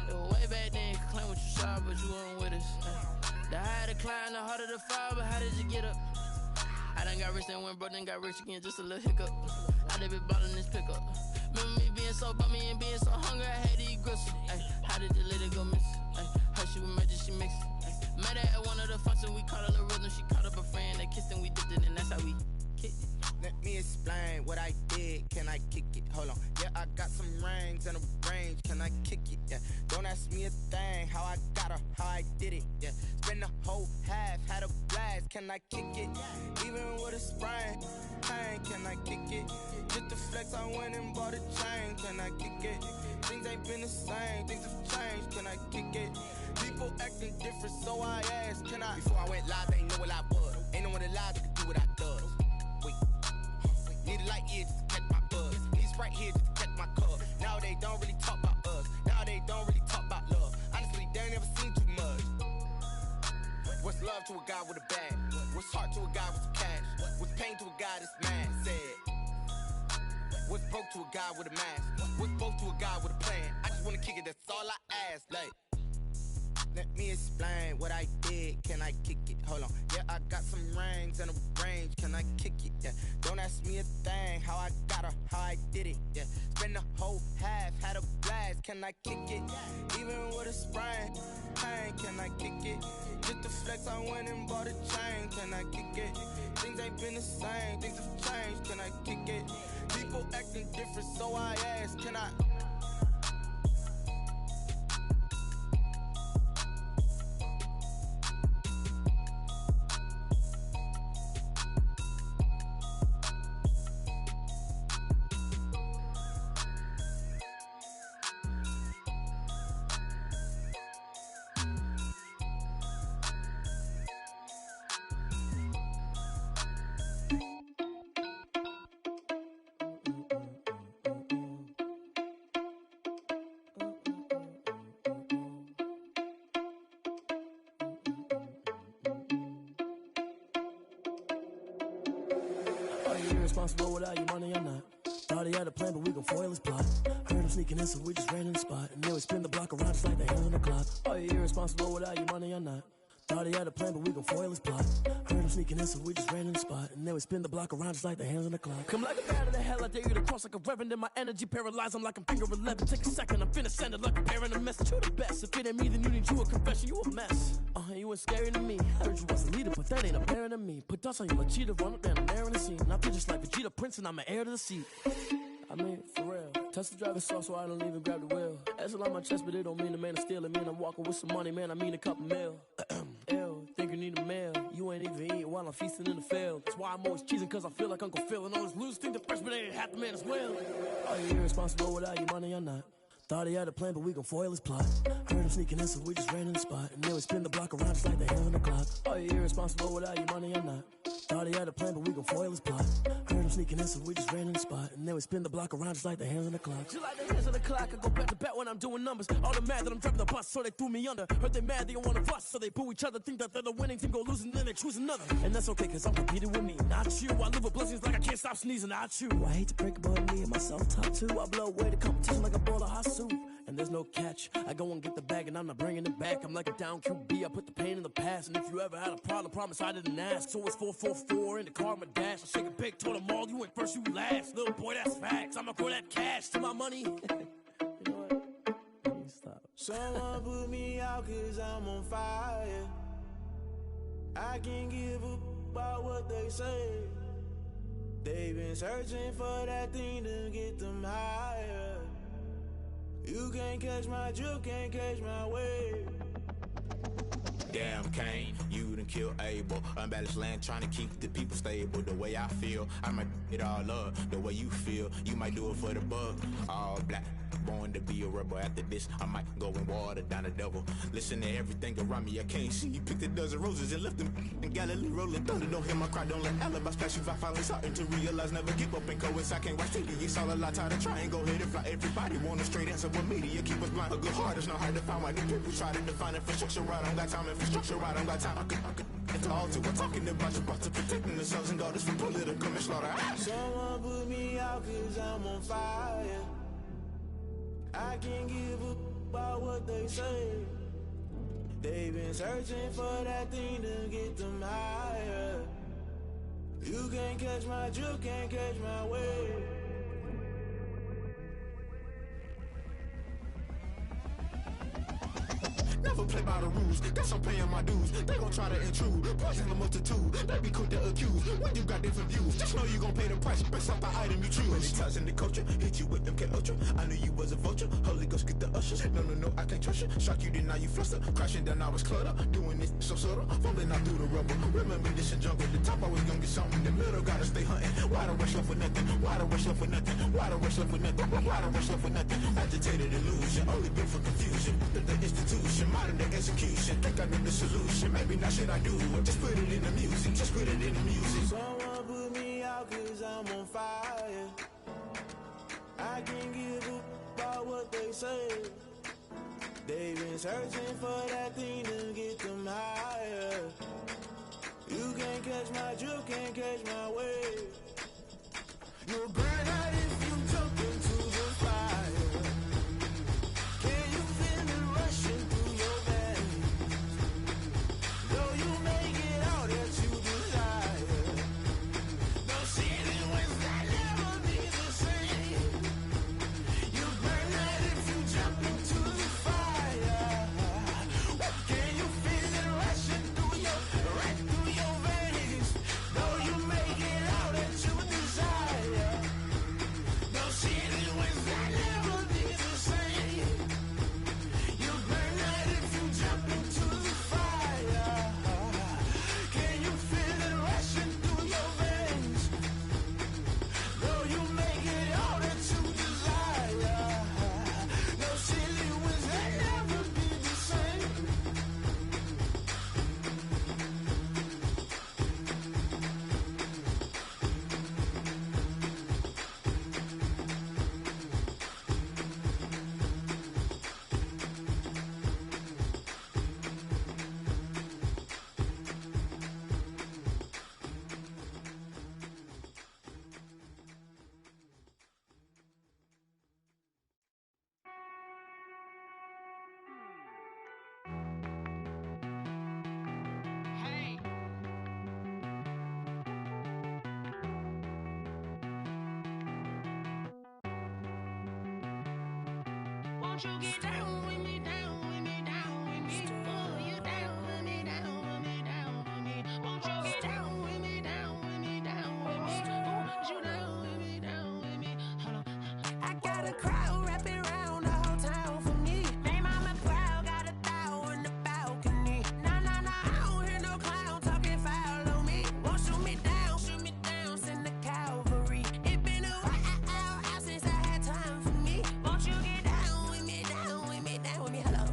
It was way back then, could claim what you saw, but you weren't with us. The higher the climb, the harder the fall, but how did you get up? I done got rich and went broke, then got rich again, just a little hiccup. I done been ballin' this pickup. Remember me being so bummy and being so hungry, I had to eat gristle. How did you let it go miss? Her she was magic, she mixed. Met her at one of the functions, we caught her the rhythm, she caught up a friend, they kissed and we dipped it, and that's how we kicked it. Let me explain what I did. Can I kick it? Hold on. Yeah, I got some rings and a range. Can I kick it? Yeah. Don't ask me a thing. How I got her, how I did it. Yeah. Spend the whole half, had a blast. Can I kick it? Even with a sprain. Pain, can I kick it? Just to flex, I went and bought a chain. Can I kick it? Things ain't been the same. Things have changed. Can I kick it? People acting different, so I ask. Can I? Before I went live, they ain't know what I was. Ain't no one alive that could do what I does. Wait. Need a light here just to catch my buzz. Need Sprite here just to catch my cup. Now they don't really talk about us. Now they don't really talk about love. Honestly, they ain't never seen too much. What's love to a guy with a bag? What's heart to a guy with some cash? What's pain to a guy that's mad? Said. What's broke to a guy with a mask? What's both to a guy with a plan? I just wanna kick it, that's all I ask. Like, let me explain what I did. Can I kick it? Hold on. Yeah, I got some rings and a range. Can I kick it? Yeah. Don't ask me a thing. How I got her, how I did it. Yeah. Spend the whole half, had a blast. Can I kick it? Even with a sprain. Pain, can I kick it? Just to flex, I went and bought a chain. Can I kick it? Things ain't been the same. Things have changed. Can I kick it? People acting different, so I ask. Can I? Irresponsible without your money or not. Thought he had a plan, but we gon' foil his plot. Heard him sneaking in, so we just ran in the spot. And then we spin the block around just like the hands on the clock. Are you irresponsible without your money or not? Thought he had a plan, but we gon' foil his plot. Heard him sneaking in, so we just ran in the spot. And then we spin the block around just like the hands on the clock. Come like a bat of the hell, I dare you to cross like a reverend. And my energy paralyzed, I'm like I'm finger 11. Take a second, I'm finna send it like a parent a message. You the best, if it ain't me, then you need you a confession. You a mess, you ain't scary to me. Heard you was a leader, but that ain't apparent to me. Put dust on you like cheetah, run up down the air in the scene. And I feel just like Vegeta Prince, and I'm an heir to the seat. I mean, for real. Touch the driver's soft so I don't even grab the wheel. That's on my chest, but it don't mean the man is stealing. Man, I'm walking with some money, man, I mean a couple mil. Ew, think you need a meal. You ain't even eating while I'm feasting in the field. That's why I'm always cheesing, cause I feel like Uncle Phil. And all his losers think the freshman ain't half the man as well. Are you irresponsible without your money or not? Thought he had a plan, but we gon' foil his plot. Heard him sneaking in, so we just ran in the spot. And then we spin the block around just like the hands on the clock. Are you irresponsible without your money or not? Thought he had a plan, but we gon' foil his plot. Heard him sneaking in, so we just ran in the spot. And then we spin the block around just like the hands on the clock. Just like the hands on the clock, I go back to back when I'm doing numbers. All the mad that I'm driving the bus, so they threw me under. Heard they mad, they don't wanna fuss, so they boo each other. Think that they're the winning team, go losing, then they choose another. And that's okay, cause I'm competing with me, not you. I live with blessings like I can't stop sneezing, not you. I hate to break it, but me and myself top two. I blow away the competition like a bowl of hot soup. And there's no catch. I go and get the bag and I'm not bringing it back. I'm like a down QB, I put the pain in the past. And if you ever had a problem, promise I didn't ask. So it's 444 in the car, my dash. I shake a big, told them all, you ain't first, you last. Little boy, that's facts. I'ma throw that cash to my money. You know what? Let me stop. Someone put me out cause I'm on fire. I can't give a about what they say. They've been searching for that thing to get them higher. You can't catch my drift, can't catch my wave. Damn, Kane, you you done killed Abel. Unbalanced land trying to keep the people stable. The way I feel, I might it all up. The way you feel, you might do it for the bug. All black, born to be a rebel. After this, I might go and water down the devil. Listen to everything around me, I can't see. Picked a dozen roses and left them in Galilee rolling thunder. Don't hear my cry, don't let alibis pass you. I finally starting to realize, never give up and coincide. Can't watch TV, it's all a lot. Tired of trying, go ahead and fly. Everybody want a straight answer, but media keep us blind. A good heart is not hard to find. Why the people try to define infrastructure right? I don't got time, infrastructure right? I don't got time. I could it's all to we're talking about your about to protecting the sons and daughters from political manslaughter. Someone put me out cause I'm on fire. I can't give up about what they say. They've been searching for that thing to get them higher. You can't catch my drift, can't catch my wave. Never play by the rules, guess I'm paying my dues. They gon' try to intrude, poison the multitude. They be quick to accuse, when you got different views. Just know you gon' pay the price, based off the item you choose. Many times in the culture, hit you with MK Ultra. I knew you was a vulture, Holy Ghost get the ushers. No, I can't trust you. Shock you, then now you fluster. Crashing down, I was clutter. Doing this so subtle, fumbling out through the rubble. Remember this in jungle, the top always gonna get something. In the middle, gotta stay hunting. Why the rush left with nothing? Why the rush left with nothing? Why the rush left with nothing? Why the rush left with nothing? Agitated illusion, only built for confusion. The institution, modern day execution. Think I know the solution. Maybe not should I do it? Just put it in the music. Just put it in the music. Someone put me out cause I'm on fire. I can't give up about what they say. They've been searching for that thing to get them higher. You can't catch my drift, can't catch my wave. You'll burn out if you jump into the fire. Can you feel it rushing through your veins? Though you make it all that you desire. No ceiling wins that never be the same. You burn out if you jump into the fire. Can you feel it rushing through right through your veins? Though you make it all that you desire. No ceiling wins that never be the same. You burn out if you jump into the fire. Can you feel it rushing through your veins? Though you make it all that you desire. No silly wins that never be the same. Won't you get down with me, down with me, down with me? Oh, you down with me, down with me, down with me. Won't you get down with me, down with me, down with me? Oh, you down with me, down with me? Hold on. I got a crowd wrapping around the whole town for me. Name mama proud, got a thou in the balcony. Nah, I don't hear no clown talking foul on me. Won't shoot me down, send the cavalry. It been a while since I had time for me. Won't you get down with me, down with me, down with me? Hello.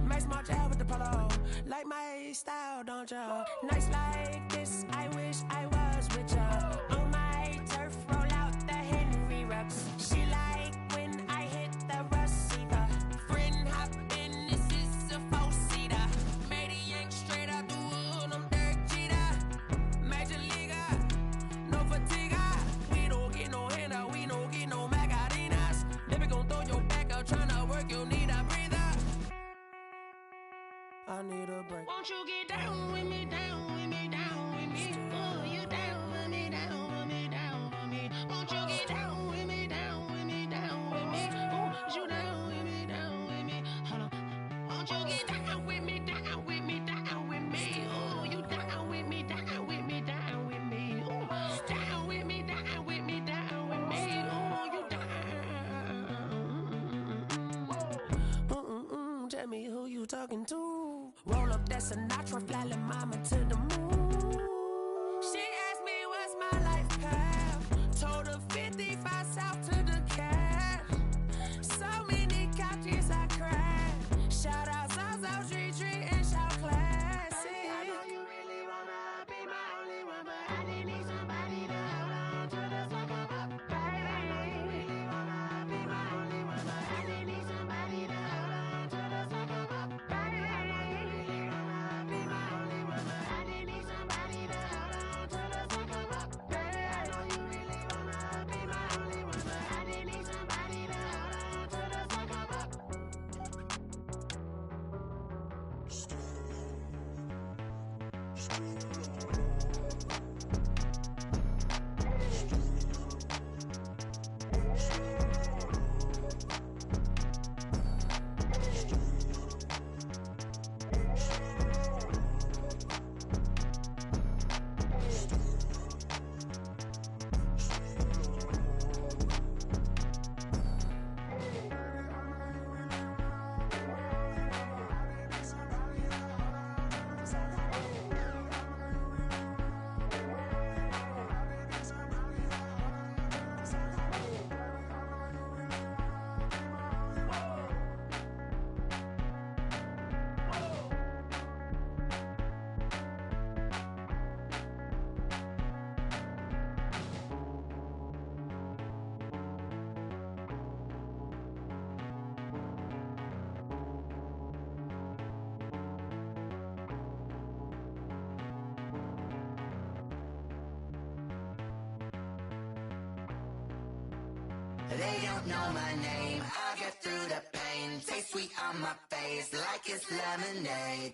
Max March out with the polo. Like my style, don't y'all? Nights like this, I wish I was with y'all. On my turf, roll out the Henry Rux. She like when I hit the receiver. Friend hop in, this is a four-seater. Made a yank straight out the wood, I'm Derek Jeter. Major leaguer, no fatigue. We don't get no handout, we don't get no Macarinas. Never gon' throw your back out, tryna work, you'll need a breather. I need a break. Won't you get down with me, down with me, down with me? Oh, you down with me, down with me, down with me? Won't you get down with me, down with me, down with me? Oh, you down with me, down with me? Hold on. Won't you get down with me, down with me, down with me? Oh, you down with me, down with me, down with me? Oh, down with me, down with me, down with me? Oh, you down. Tell me who you talking to. Roll up that that's Sinatra, flying mama to the moon. She asked me what's my life path. Told her 55 south to the cab. So many couches I cried. Shout out Zazo, Tree, and shout classic. I know you really wanna be my only one, but I didn't need somebody to hold on to the fuck up, baby. I know you really wanna be my only one, but I didn't need somebody to hold on to the fuck up, baby. I know you really wanna be my only one, but I didn't need somebody to hold on to the fuck up, baby. I know you really wanna be my only one, but I didn't need somebody to hold on to the fuck up. They don't know my name, I get through the pain. Taste sweet on my face like it's lemonade.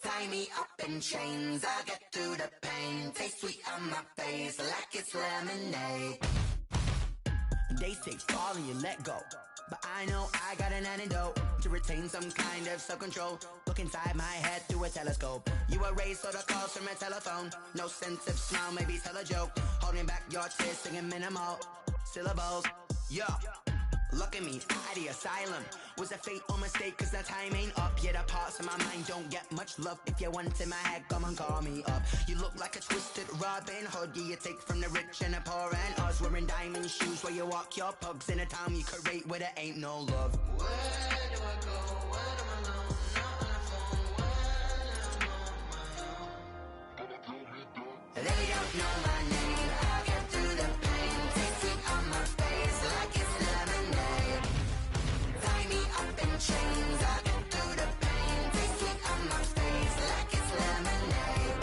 Tie me up in chains, I get through the pain. Taste sweet on my face like it's lemonade. They say fall and you let go, but I know I got an antidote to retain some kind of self-control. Look inside my head through a telescope. You erase all the calls from a telephone. No sense of smile, maybe tell a joke. Holding back your tears, singing minimal syllables. Yeah, look at me, out the asylum. Was a fate or mistake, cause the time ain't up. Yeah, the parts of my mind don't get much love. If you want in my head, come and call me up. You look like a twisted Robin Hood. Yeah, you take from the rich and the poor and us. Wearing diamond shoes where you walk your pugs. In a town you create where there ain't no love. Where do I go? When I'm alone? Not on the phone. When I'm on my own. They don't know my name. I get through the pain. Taste sweet on my face like it's lemonade. Tie me up in chains. I get through the pain. Taste sweet on my face like it's lemonade.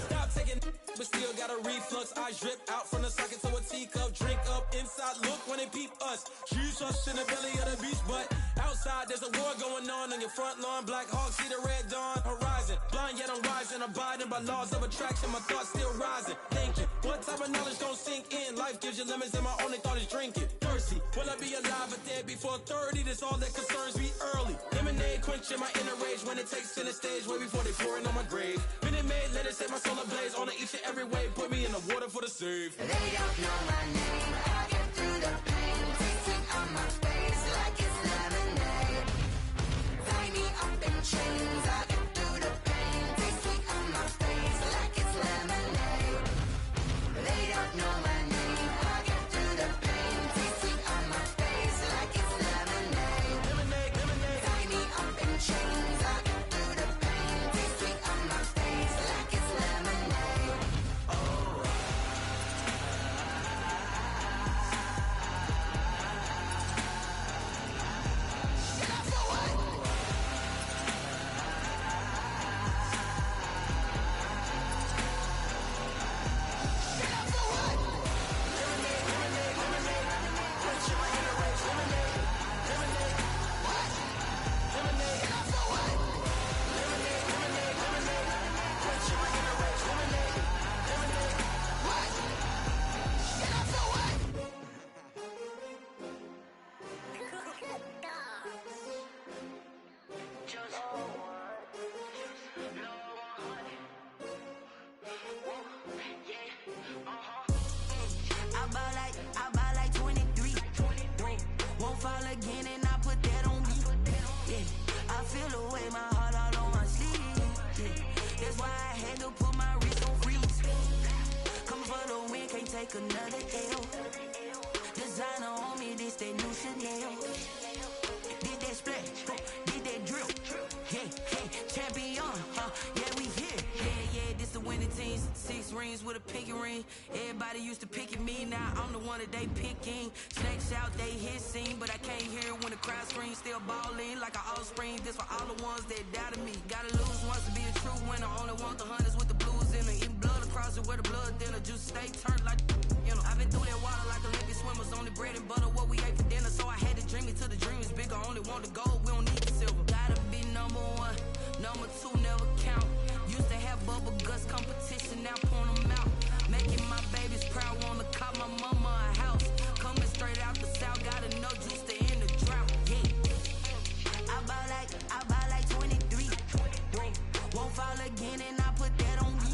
Stop taking, but still got a reflux. Eyes drip out from the socket to a teacup. Drink up inside. Look when they peep us. Shoes us in the belly of the beach, but outside there's a war going on your front lawn. Black Hawk see the red dawn horizon. Blind yet I'm rising, abiding by laws of attraction. My thoughts still rising. Thinking, what type of knowledge gon' sink in? Life gives you lemons and my only thought is drinking. Thirsty, will I be alive or dead before 30? That's all that concerns me early. Lemonade quenching my inner rage when it takes center stage way before they pour it on my grave. Minute Maid, let it set my soul ablaze on each and every way. Put me in the water for the save. They don't know my name. I get through the pain. Taste sweet on my face like it's lemonade. Tie me up in chains. I get through the pain. Taste sweet on my face like it's lemonade. They don't know my name. I get through the pain. Taste sweet on my face like it's lemonade. Lemonade, lemonade. Tie me up in chains. I get through the pain. Taste sweet on my face like it's lemonade. Oh. take another L. Designer on me, this that new Chanel. Did that splash, did that drill. Yeah, champion, yeah, we here. Yeah, this the winning team. 6 rings with a pinky ring. Everybody used to pick at me, now I'm the one that they picking. Snakes out, they hissing, but I can't hear when the crowd screams. Still balling like an offspring. This for all the ones that doubted me. Gotta lose once to be a true winner. Only want the hunters with the blues in it. Eating blood across it where the blood dinner. Juice stay turned like, you know. I've been through that water like Olympic swimmers. Only bread and butter, what we ate for dinner. So I had to dream it till the dream is bigger. Only want the gold, we don't need the silver. Gotta be number 1, number 2 never count. Used to have bubble guts competition, now point them out. Making my babies proud, wanna call my mama a house. Coming straight out the south, gotta know juice to end the drought. Yeah, I bought like 23. Won't fall again, and I put that on me.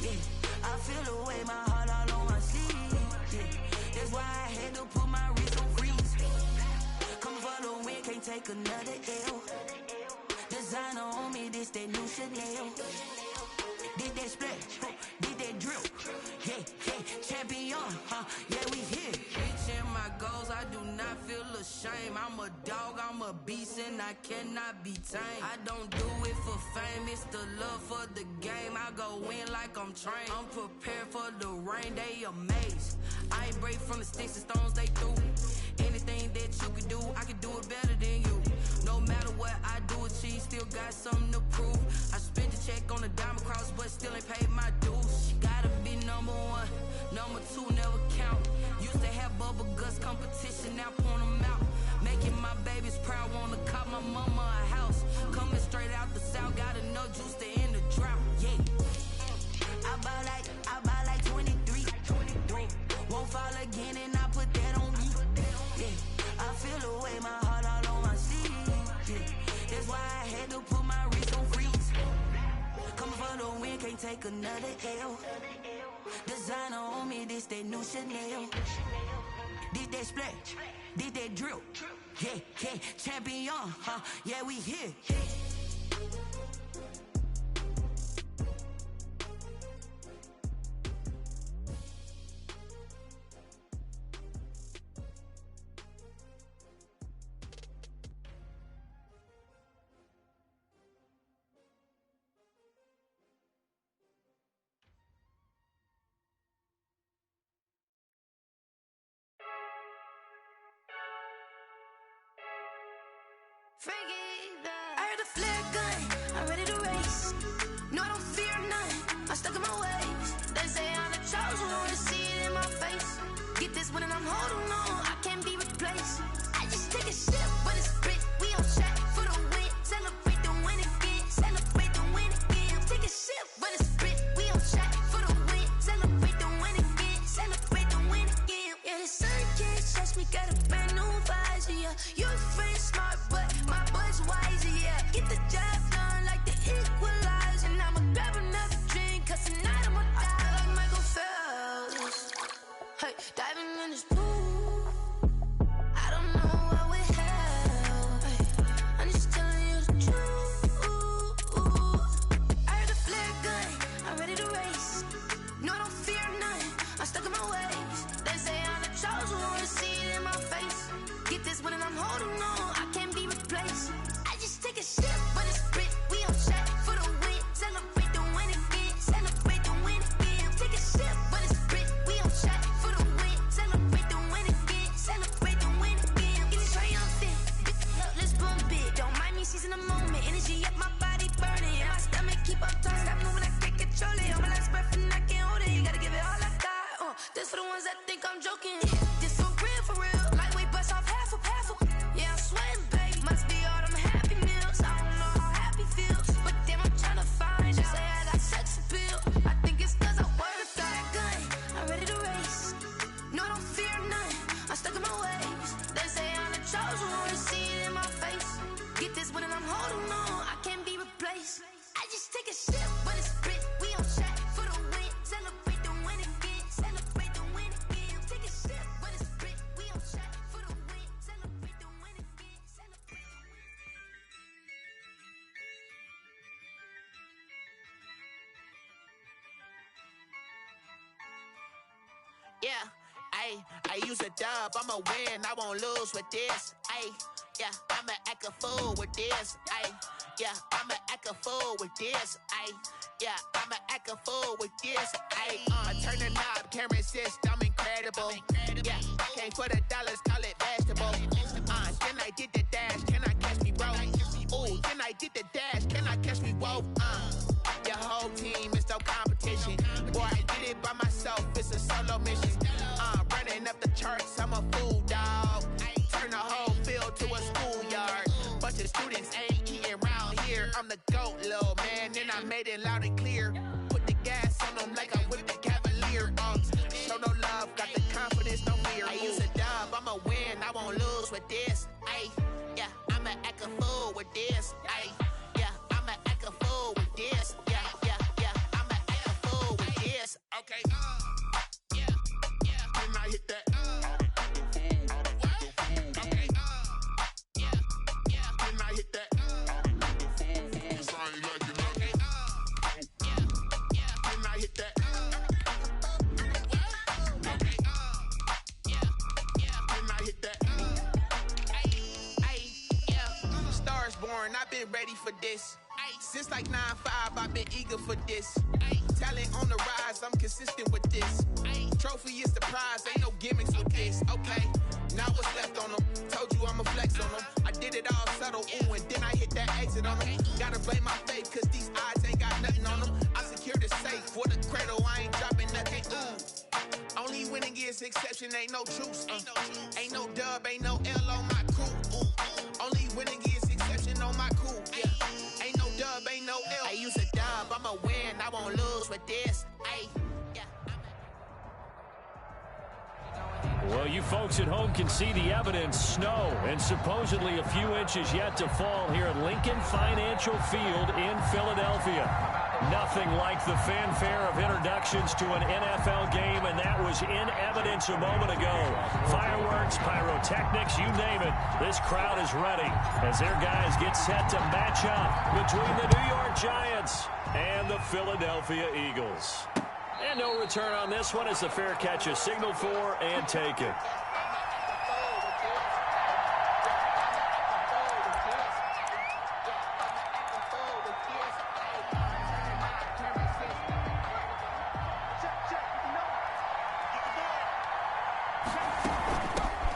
Yeah, I feel the way, my heart all on my sleeve. Yeah, that's why I had to put my wrist on freeze. Come for the win, can't take another L. Designer on me, this that new Chanel. Did that splash, did that drill. Yeah, champion, yeah, we here. Reaching my goals, I do not feel ashamed. I'm a dog, I'm a beast, and I cannot be tamed. I don't do it for fame, it's the love for the game. I go in like I'm trained. I'm prepared for the rain, they amazed. I ain't break from the sticks and stones they threw. Anything that you could do, I could do it better than you. No matter what I do achieve, still got something to prove. I spent the check on the diamond cross, but still ain't paid my dues. Gotta be number 1, number 2 never count. Used to have bubble guts competition, now point them out. Making my babies proud, wanna call my mama a house. Coming straight out the south, gotta know juice to end the drought. Yeah, I bought like 23. Won't fall again, and I put that on me. Yeah, I feel the way, my heart all on my sleeve. Yeah, that's why I had to put my wrist on freeze. Coming for the win, can't take another L. Designer on me, this that new Chanel. Did that splash, did that drill. Yeah, champion, yeah, we here. I heard the flare gun, I'm ready to race. No, I don't fear none, I'm stuck in my ways. They say I'm the chosen one, to see it in my face. Get this one and I'm holding on, I can't be replaced. I just take a sip, but it's spit, we on track for the win. Celebrate the win again, celebrate the win again. Take a sip, but it's spit, we on track for the win. Celebrate the win again, celebrate the win again. Yeah, the sun can't touch me, got a brand new visor, yeah. You're friend smart, but my bud's wiser, yeah. Get the job done like the equalizer. And I'ma grab another drink, cause tonight I'ma die like Michael Phelps. Hey, diving in this pool, I don't know what would help. Hey, I'm just telling you the truth. I heard the flare gun, I'm ready to race. No, I don't fear none, I'm stuck in my ways. They say I'm the chosen one, to see it in my face. Get this one and I'm holding on. Yeah, I use a dub, I'ma win, I won't lose with this. Yeah, I'ma act a fool with this. Yeah, I'ma act a fool with this. Yeah, I'ma act a fool with this. I turn the knob, camera assist, I'm incredible. Yeah, came for the dollars, call it vegetable. Then I did the dash, can I catch me, bro? Ooh, then I did the dash, can I catch me, whoa? Your whole team is no competition. Boy, I did it by myself, it's a solo mission. Running up the charts, I'm a fool, dog. Turn the whole field to a schoolyard. Bunch of students ain't eating round here. I'm the GOAT, little man, and I made it loud and clear. Put the gas on them like I whipped the Cavalier. Show no love, got the confidence, no fear. I use a dub, I'ma win, I won't lose with this. Yeah, I'ma act a fool with this. Yeah, I'ma act a fool with this. Yeah, I'ma act a fool with this. Okay, yeah, and I hit that. I've been ready for this. Since like 9-5, I've been eager for this. Talent on the rise, I'm consistent with this. Trophy is the prize, ain't no gimmicks with this. Okay, now what's left on them? Told you I'ma flex on them. I did it all subtle, ooh, and then I hit that exit on them. Gotta blame my faith, cause these odds ain't got nothing on them. I secured the safe for the cradle, I ain't dropping nothing, ooh. Only winning is exception, ain't no truce. Ain't no dub, ain't no L on my crew, ooh. Only winning is exception on my cool, yeah. Ain't no dub, ain't no L. I use a dub, I'ma win, I won't lose with this. Well, you folks at home can see the evidence. Snow and supposedly a few inches yet to fall here at Lincoln Financial Field in Philadelphia. Nothing like the fanfare of introductions to an NFL game, and that was in evidence a moment ago. Fireworks, pyrotechnics, you name it. This crowd is ready as their guys get set to match up between the New York Giants and the Philadelphia Eagles. And no return on this one as the fair catch is signaled for and taken.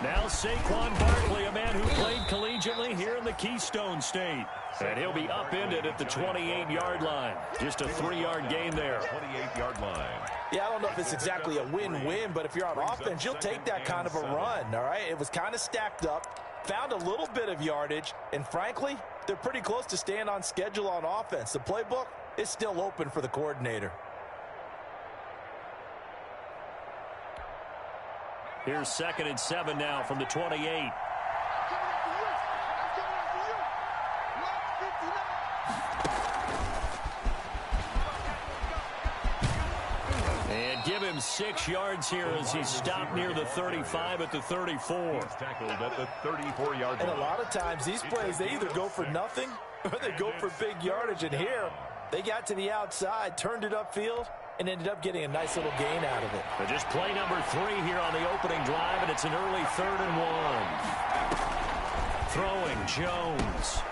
Now Saquon Barkley, a man who played collegiately here in the Keystone State. And he'll be upended at the 28-yard line. Just a 3-yard gain there. 28-yard line. Yeah, I don't know if it's exactly a win-win, but if you're on offense, you'll take that kind of a run, all right? It was kind of stacked up, found a little bit of yardage, and frankly, they're pretty close to staying on schedule on offense. The playbook is still open for the coordinator. Here's 2nd and 7 now from the 28. And give him 6 yards here as he's stopped near the 35 at the 34. He's tackled at the 34-yard line. And a lot of times these plays, they either go for nothing or they go for big yardage. And here, they got to the outside, turned it upfield, and ended up getting a nice little gain out of it. But just play number 3 here on the opening drive, and it's an early 3rd and 1. Throwing Jones.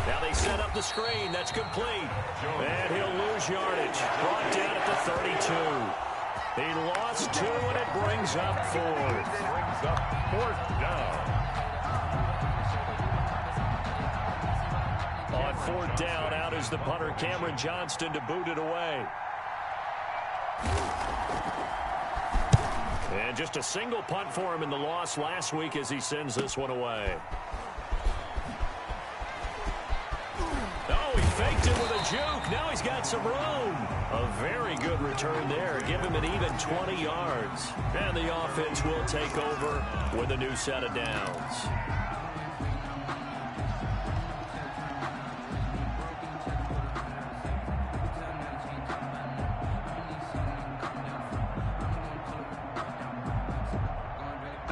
Now they set up the screen. That's complete. And he'll lose yardage. Brought down at the 32. He lost 2, and it brings up 4th. Brings up 4th down. On 4th down, out is the punter, Cameron Johnston, to boot it away. And just a single punt for him in the loss last week as he sends this one away. Oh, he faked it with a juke. Now he's got some room. A very good return there. Give him an even 20 yards. And the offense will take over with a new set of downs.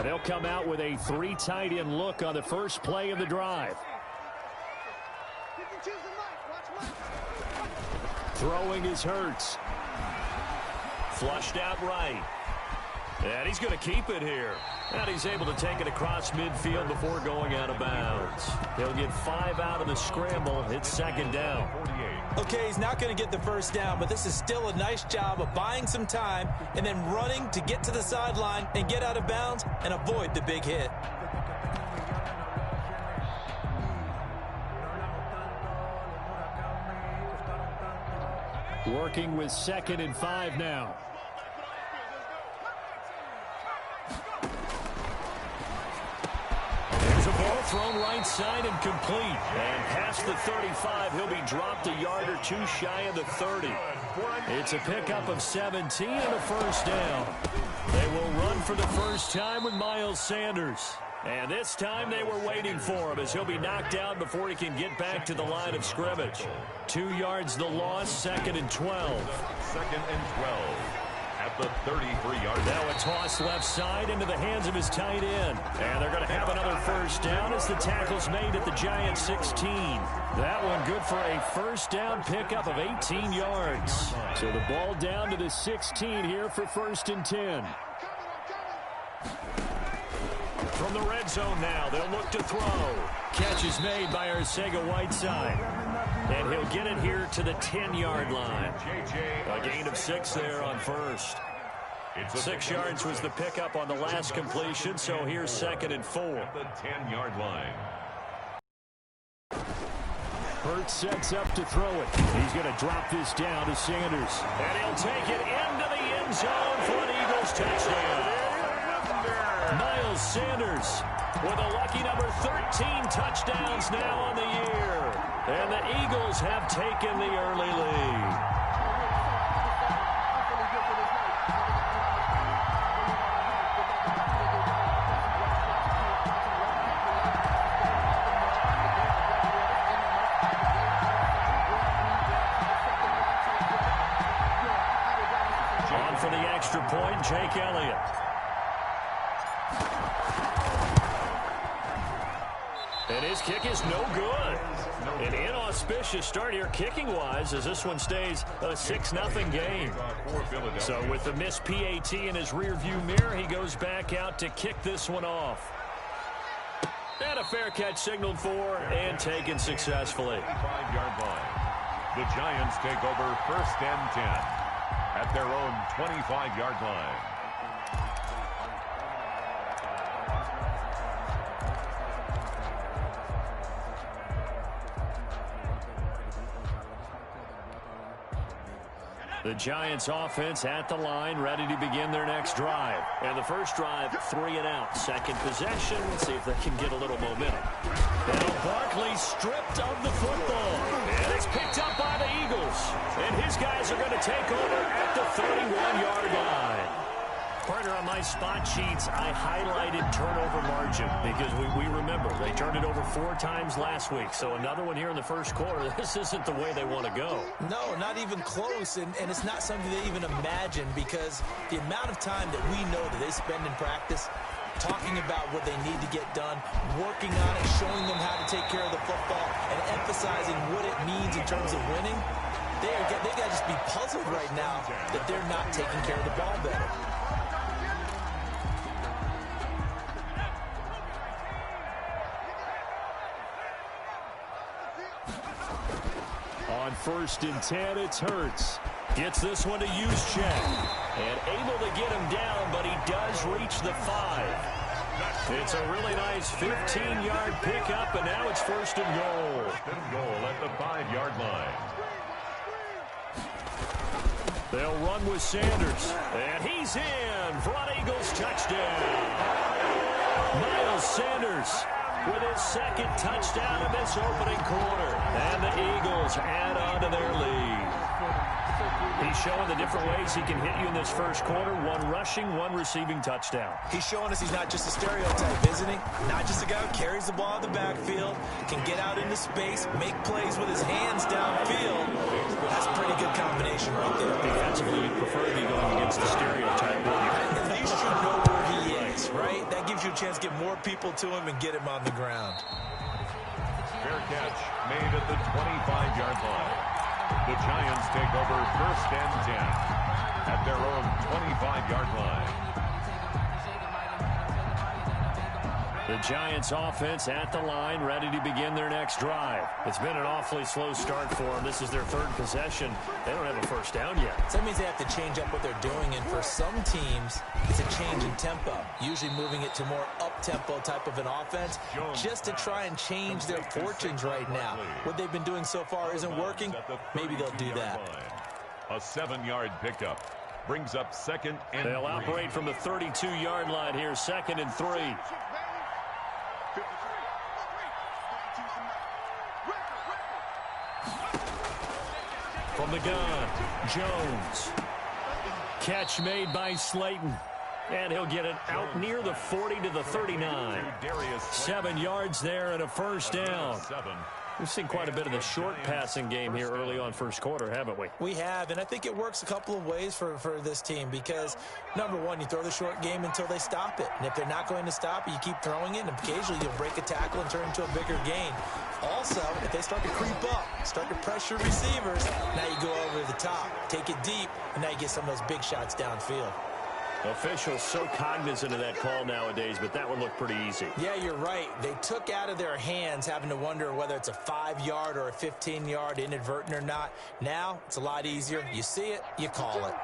They'll come out with a 3 tight end look on the first play of the drive. Throwing is Hurts. Flushed out right. And he's going to keep it here. And he's able to take it across midfield before going out of bounds. He'll get 5 out of the scramble. It's second down. Okay, he's not going to get the first down, but this is still a nice job of buying some time and then running to get to the sideline and get out of bounds and avoid the big hit. Working with 2nd and 5 now. There's a ball thrown right side and complete. And past the 35, he'll be dropped a yard or 2 shy of the 30. It's a pickup of 17 and a first down. They will run for the first time with Miles Sanders. And this time they were waiting for him as he'll be knocked down before he can get back to the line of scrimmage. 2 yards the loss, 2nd and 12. 2nd and 12 at the 33-yard line. Now a toss left side into the hands of his tight end. And they're going to have another first down as the tackle's made at the Giants 16. That one good for a first down pickup of 18 yards. So the ball down to the 16 here for 1st and 10. From the red zone now, they'll look to throw. Catch is made by Arcega-Whiteside. And he'll get it here to the 10-yard line. A gain of 6 there on first. 6 yards was the pickup on the last completion, so here's 2nd and 4. The 10-yard line. Hurts sets up to throw it. He's going to drop this down to Sanders. And he'll take it into the end zone for an Eagles touchdown. Miles Sanders with a lucky number 13 touchdowns now on the year. And the Eagles have taken the early lead. On for the extra point, Jake Elliott. And his kick is no good. An inauspicious start here kicking-wise as this one stays a 6-0 game. So with the missed PAT in his rearview mirror, he goes back out to kick this one off. And a fair catch signaled for and taken successfully. 5-yard line. The Giants take over 1st and 10 at their own 25-yard line. The Giants offense at the line, ready to begin their next drive. And the first drive, 3 and out. Second possession, let's see if they can get a little momentum. Now Barkley stripped of the football. And it's picked up by the Eagles. And his guys are going to take over at the 31-yard line. Partner, on my spot sheets, I highlighted turnover margin because we remember they turned it over 4 times last week. So another one here in the first quarter. This isn't the way they want to go. No, not even close, and it's not something they even imagine because the amount of time that we know that they spend in practice talking about what they need to get done, working on it, showing them how to take care of the football, and emphasizing what it means in terms of winning, they got to just be puzzled right now that they're not taking care of the ball better. On 1st and 10, it's Hurts. Gets this one to Juszczyk. And able to get him down, but he does reach the 5. It's a really nice 15-yard pickup, and now it's 1st and goal. 1st and goal at the 5-yard line. They'll run with Sanders. And he's in for an Eagles touchdown. Miles Sanders with his 2nd touchdown in this opening quarter. And the Eagles add on to their lead. He's showing the different ways he can hit you in this first quarter. 1 rushing, 1 receiving touchdown. He's showing us he's not just a stereotype, isn't he? Not just a guy who carries the ball in the backfield, can get out into space, make plays with his hands downfield. That's a pretty good combination right there. Defensively, you'd prefer to be going against the stereotype, wouldn't you? At least you know where he is, right? That gives you a chance to get more people to him and get him on the ground. Fair catch made at the 25-yard line. The Giants take over 1st and 10 at their own 25-yard line. The Giants offense at the line, ready to begin their next drive. It's been an awfully slow start for them. This is their third possession. They don't have a first down yet. So that means they have to change up what they're doing, and for some teams, it's a change in tempo, usually moving it to more up-tempo type of an offense just to try and change their fortunes right now. What they've been doing so far isn't working. Maybe they'll do that. A 7-yard pickup brings up second and They'll operate from the 32-yard line here, 2nd and 3. From the gun, Jones. Catch made by Slayton. And he'll get it out near the 40 to the 39. 7 yards there and a first down. We've seen quite a bit of the short passing game here early on first quarter, haven't we? We have, and I think it works a couple of ways for this team because, number one, you throw the short game until they stop it. And if they're not going to stop it, you keep throwing it, and occasionally you'll break a tackle and turn into a bigger gain. Also, if they start to creep up, start to pressure receivers, now you go over the top, take it deep, and now you get some of those big shots downfield. Officials so cognizant of that call nowadays, but that would look pretty easy. Yeah, you're right. They took out of their hands having to wonder whether it's a 5-yard or a 15-yard inadvertent or not. Now, it's a lot easier. You see it, you call it.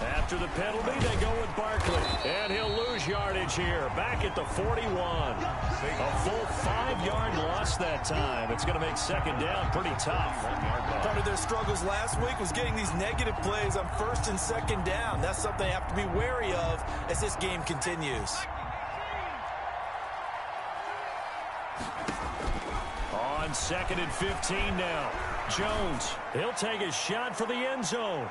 After the penalty, they go with Barkley. And he'll lose yardage here, back at the 41. A full 5-yard loss that time. It's going to make second down pretty tough. Part of their struggles last week was getting these negative plays on 1st and 2nd down. That's something they have to be wary of as this game continues. On 2nd and 15 now. Jones, he'll take a shot for the end zone.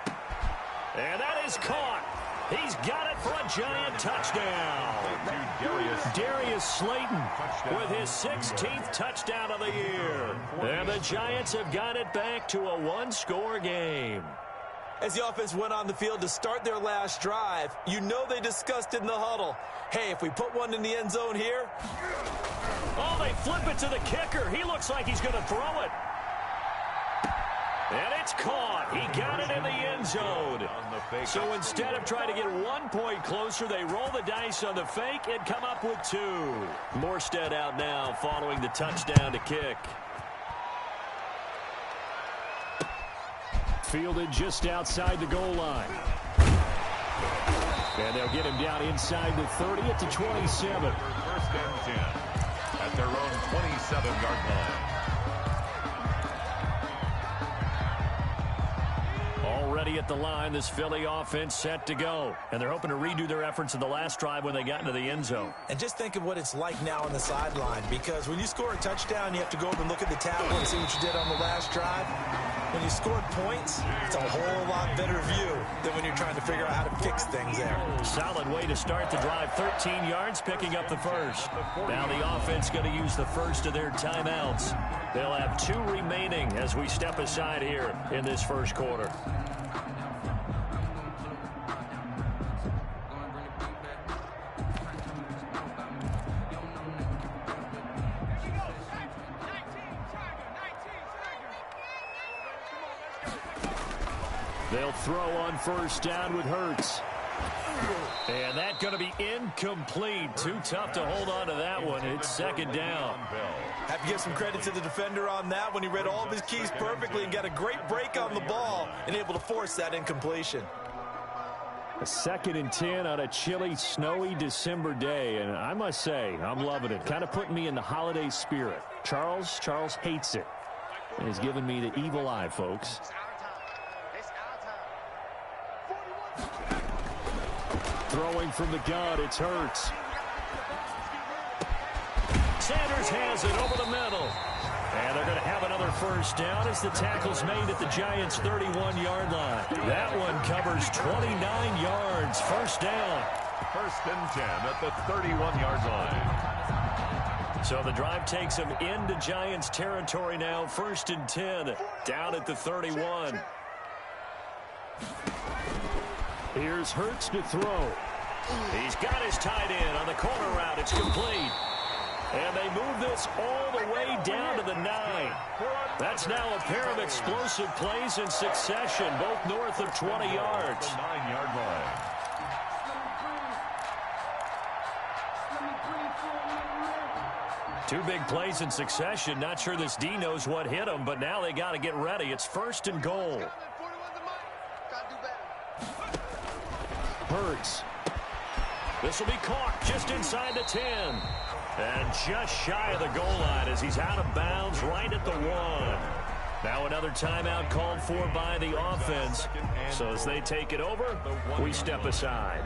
And that is caught. He's got it for a Giant touchdown. Darius Slayton with his 16th touchdown of the year. And the Giants have got it back to a 1-score game. As the offense went on the field to start their last drive, you know they discussed in the huddle, hey, if we put one in the end zone here. Oh, they flip it to the kicker. He looks like he's going to throw it. And it's caught. He got it in the end zone. So instead of trying to get 1 point closer, they roll the dice on the fake and come up with 2. Morstead out now following the touchdown to kick. Fielded just outside the goal line. And they'll get him down inside the 30 at the 27. 1st and 10 at their own 27-yard line. Already at the line, this Philly offense set to go. And they're hoping to redo their efforts in the last drive when they got into the end zone. And just think of what it's like now on the sideline, because when you score a touchdown, you have to go over and look at the tackle and see what you did on the last drive. When you scored points, it's a whole lot better view than when you're trying to figure out how to fix things there. Solid way to start the drive. 13 yards, picking up the first. Now the offense going to use the first of their timeouts. They'll have 2 remaining as we step aside here in this first quarter. They'll throw on 1st down with Hurts. And that's going to be incomplete. Too tough to hold on to that one. It's 2nd down. Have to give some credit to the defender on that when he read all of his keys perfectly and got a great break on the ball and able to force that incompletion. A 2nd and 10 on a chilly, snowy December day. And I must say, I'm loving it. Kind of putting me in the holiday spirit. Charles hates it. And he's giving me the evil eye, folks. Throwing from the gun, it's Hurts. Sanders has it over the middle. And they're going to have another first down as the tackle's made at the Giants' 31-yard line. That one covers 29 yards. First down. 1st and 10 at the 31-yard line. So the drive takes them into Giants territory now. 1st and 10 down at the 31. Here's Hurts to throw. He's got his tight end on the corner route. It's complete. And they move this all the way down to the 9. That's now a pair of explosive plays in succession, both north of 20 yards. 9-yard line. Two big plays in succession. Not sure this D knows what hit him, but now they got to get ready. It's 1st and goal. Hurts. This will be caught just inside the 10. And just shy of the goal line as he's out of bounds right at the 1. Now another timeout called for by the offense. So as they take it over, we step aside.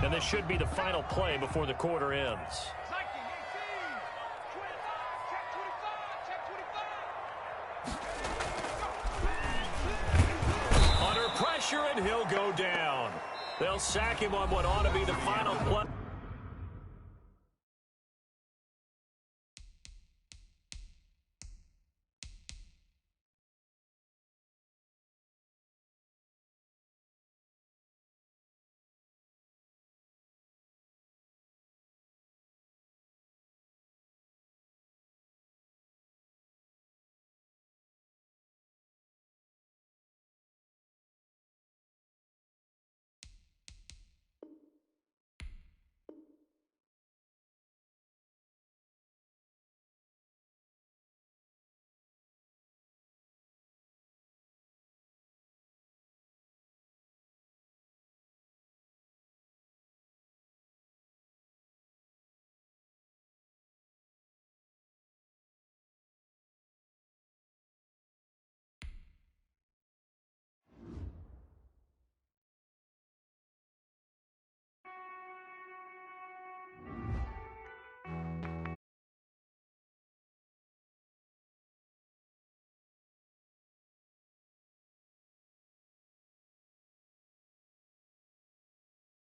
And this should be the final play before the quarter ends. Under pressure, and he'll go down. They'll sack him on what ought to be the final play.